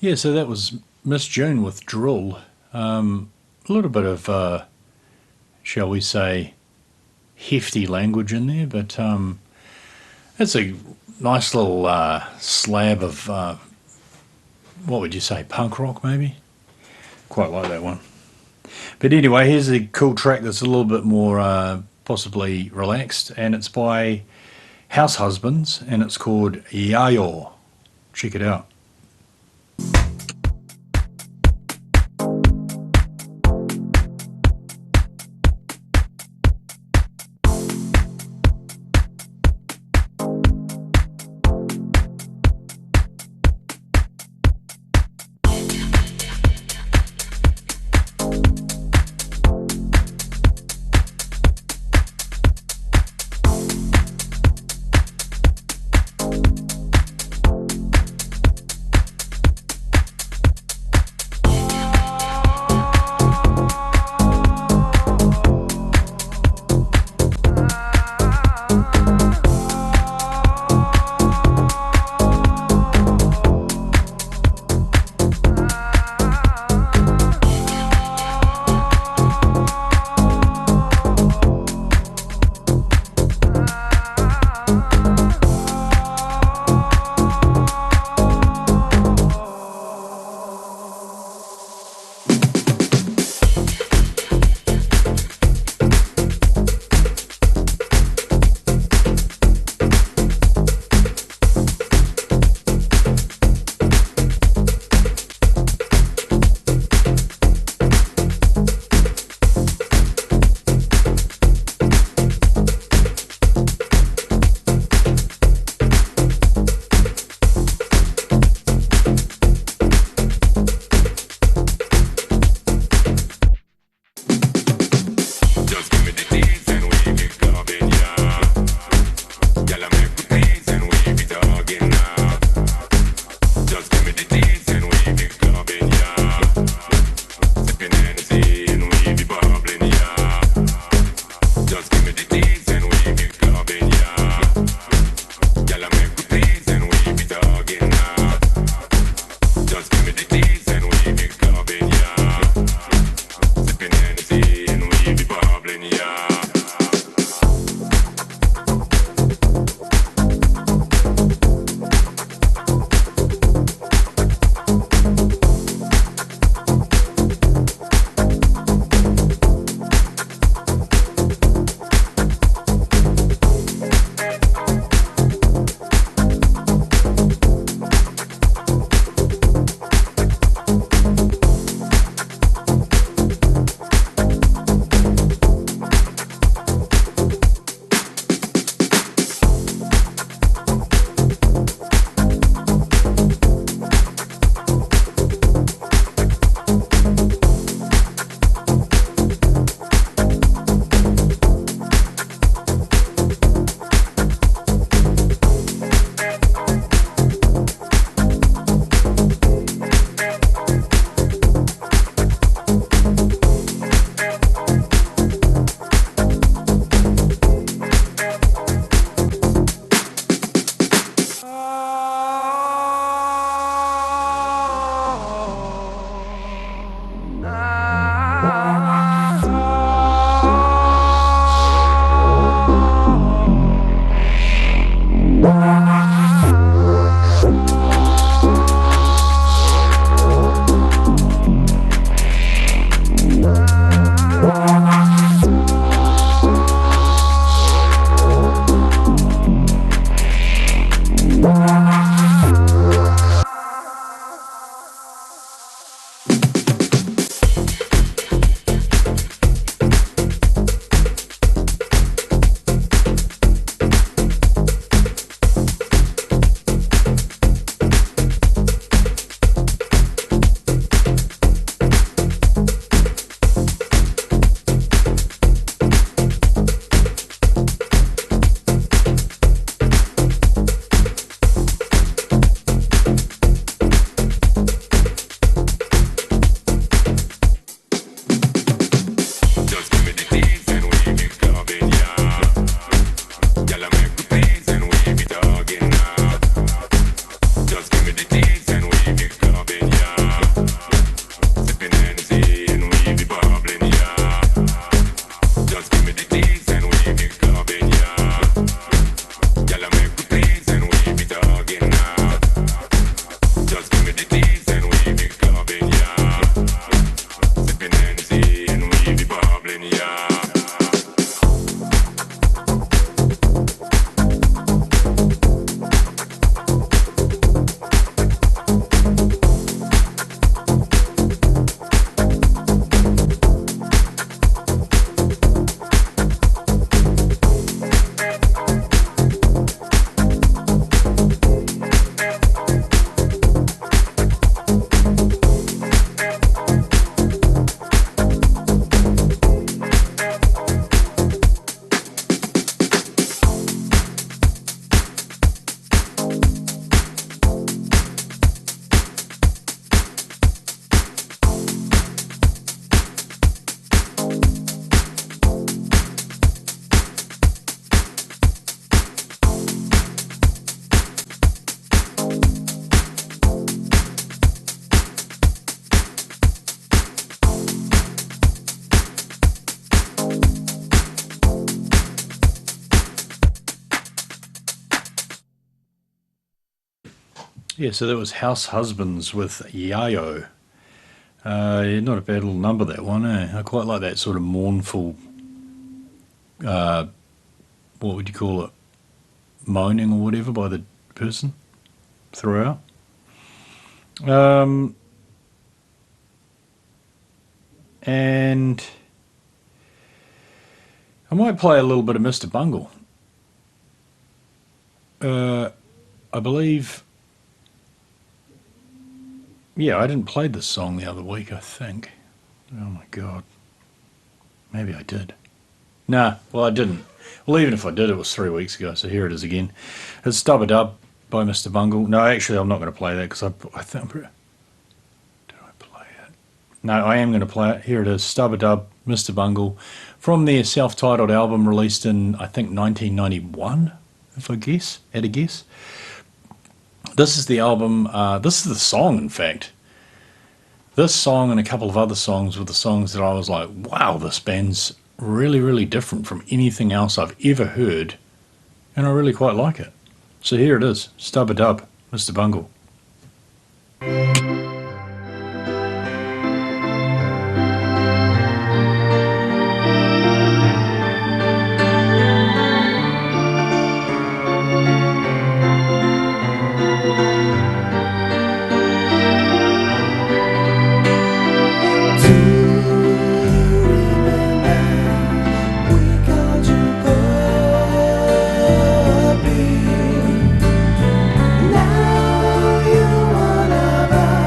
Yeah, so that was Miss June with Drool. A little bit of, shall we say, hefty language in there, but it's a nice little slab of, what would you say, punk rock maybe? Quite like that one. But anyway, here's a cool track that's a little bit more possibly relaxed, and it's by House Husbands, and it's called Yayo. Check it out. Yeah, so that was House Husbands with Yayo. Yeah, not a bad little number, that one, eh? I quite like that sort of mournful, what would you call it, moaning or whatever by the person throughout. And I might play a little bit of Mr. Bungle. I believe, yeah, I didn't play this song the other week, I think. Oh my God. Maybe I did. Nah, well, I didn't. Well, even if I did, it was 3 weeks ago, so here it is again. It's Stub a Dub by Mr. Bungle. No, actually, I'm not going to play that because I think... Did I play it? No, I am going to play it. Here it is, Stub a Dub, Mr. Bungle, from their self-titled album released in, I think, 1991, if I guess, at a guess. This is the album, this is the song, in fact. This song and a couple of other songs were the songs that I was like, wow, this band's really, really different from anything else I've ever heard, and I really quite like it. So here it is, Stub a Dub, Mr. Bungle. Now you wanna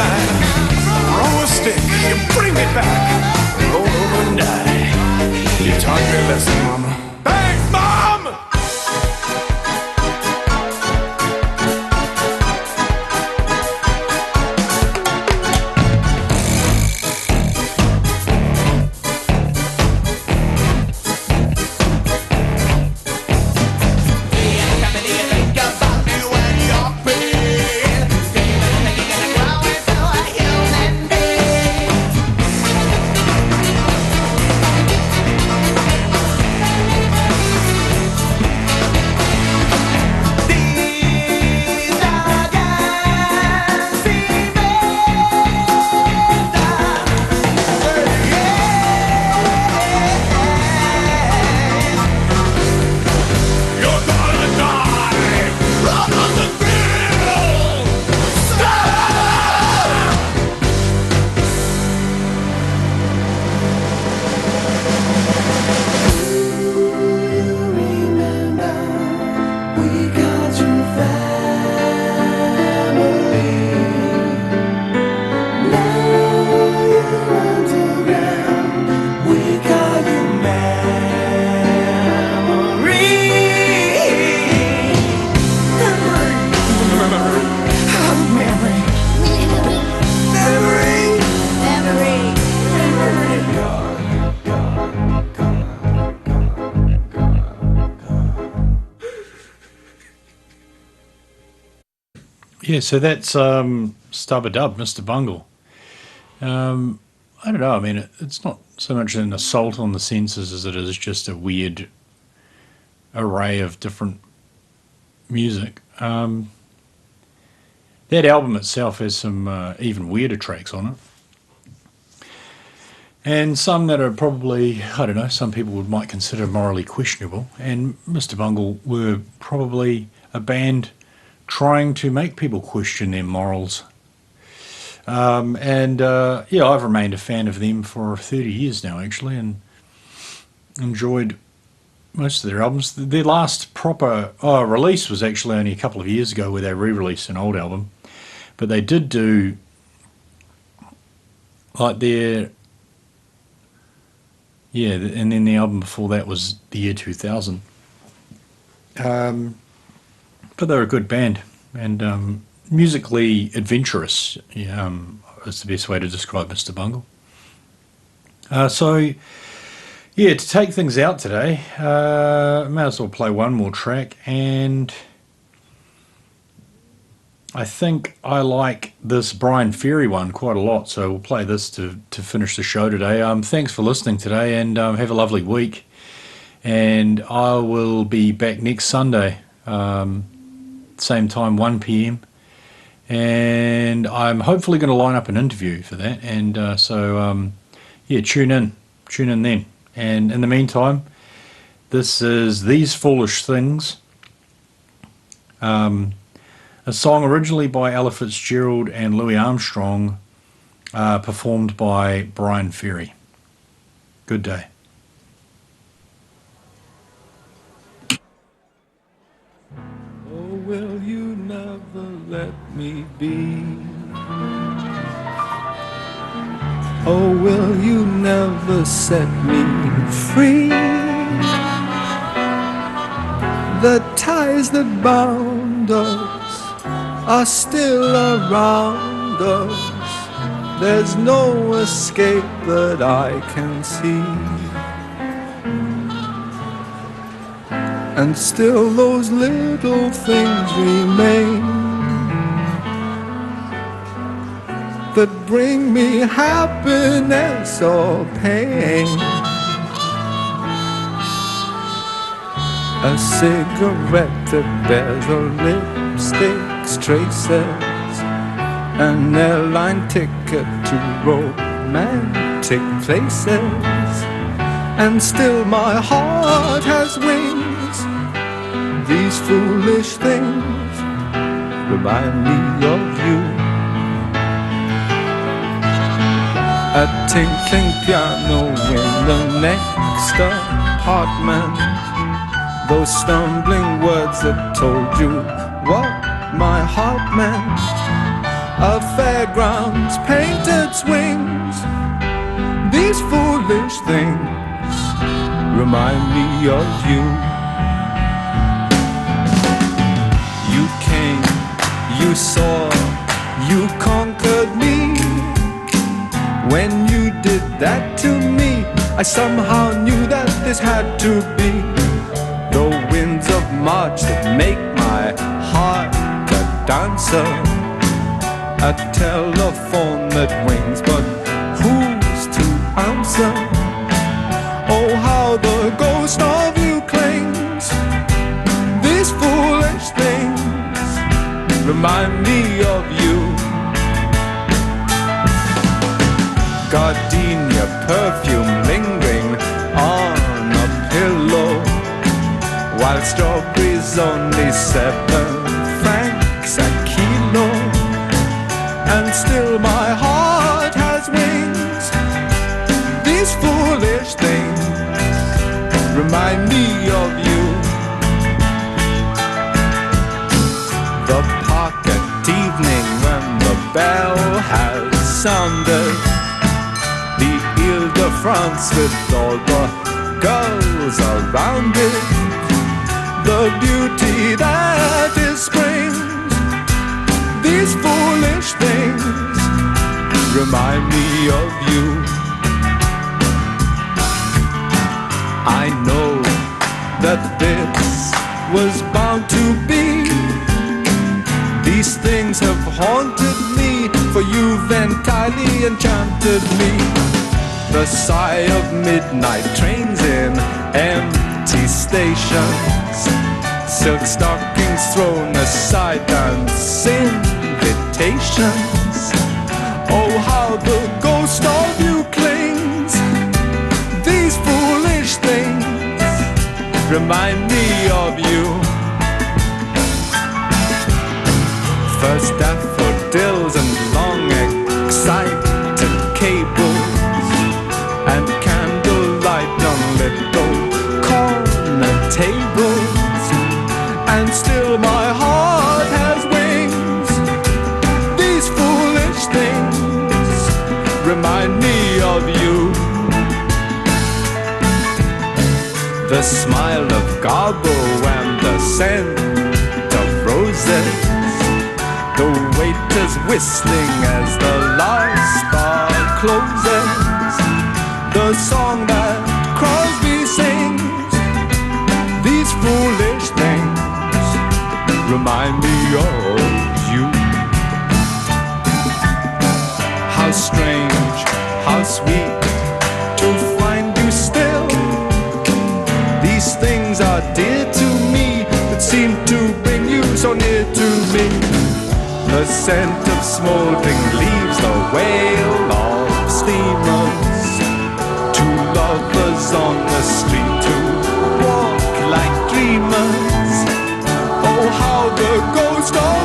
back. Throw a stick, you bring it back. Roll over and die. You taught me a lesson, mama. Thanks, Mom! Yeah, so that's Stubba Dub, Mr. Bungle. I don't know, I mean, it's not so much an assault on the senses as it is just a weird array of different music. That album itself has some even weirder tracks on it. And some that are probably, I don't know, some people might consider morally questionable. And Mr. Bungle were probably a band trying to make people question their morals. Yeah, I've remained a fan of them for 30 years now, actually, and enjoyed most of their albums. Their last proper release was actually only a couple of years ago, where they re-released an old album. But they did do, like, their... Yeah, and then the album before that was the year 2000. But they're a good band, and musically adventurous is the best way to describe Mr. Bungle. So, yeah, to take things out today, may as well play one more track, and I think I like this Brian Ferry one quite a lot, so we'll play this to finish the show today. Thanks for listening today, and have a lovely week, and I will be back next Sunday, same time, 1 p.m, and I'm hopefully going to line up an interview for that, and yeah, tune in then. And in the meantime, this is These Foolish Things, a song originally by Ella Fitzgerald and Louis Armstrong, performed by Brian Ferry. Good day. Oh, will you never let me be? Oh, will you never set me free? The ties that bound us are still around us. There's no escape that I can see. And still those little things remain that bring me happiness or pain. A cigarette that bears a lipstick's traces, an airline ticket to romantic places, and still my heart has wings. These foolish things remind me of you. A tinkling piano in the next apartment, those stumbling words that told you what my heart meant. of fairgrounds, painted swings. These foolish things remind me of you. You came, you saw, you conquered me. When you did that to me, I somehow knew that this had to be the winds of March that make my heart a dancer, a telephone that rings, but who's to answer? Oh, how the ghost of you clings. These foolish things remind me of you. Gardenia perfume lingering on a pillow, while strawberries only 7 francs a kilo. And still my heart has wings. These foolish things remind me of you. The park at evening when the bell has sounded, the Ile-de-France with all the girls around it, the beauty that is spring. These foolish things remind me of you. I know that this was bound to be. These things have haunted me, for you've entirely enchanted me. The sigh of midnight trains in empty stations, silk stockings thrown aside, dance invitations. Oh, how the ghost of you clings. These foolish things remind me of you. First daffodils and long excited cables, and candlelight on little corner tables. And still my heart has wings. These foolish things remind me of you. The smile of Garbo and the scent of roses, the waiters whistling as the last bar closes, the song that Crosby sings. These foolish things remind me of you. How strange, how sweet to find you still. These things are dear to me, that seem to bring you so near to me. The scent of smoldering leaves, the wail of steamers, two lovers on the street to walk like dreamers. Oh, how the ghost of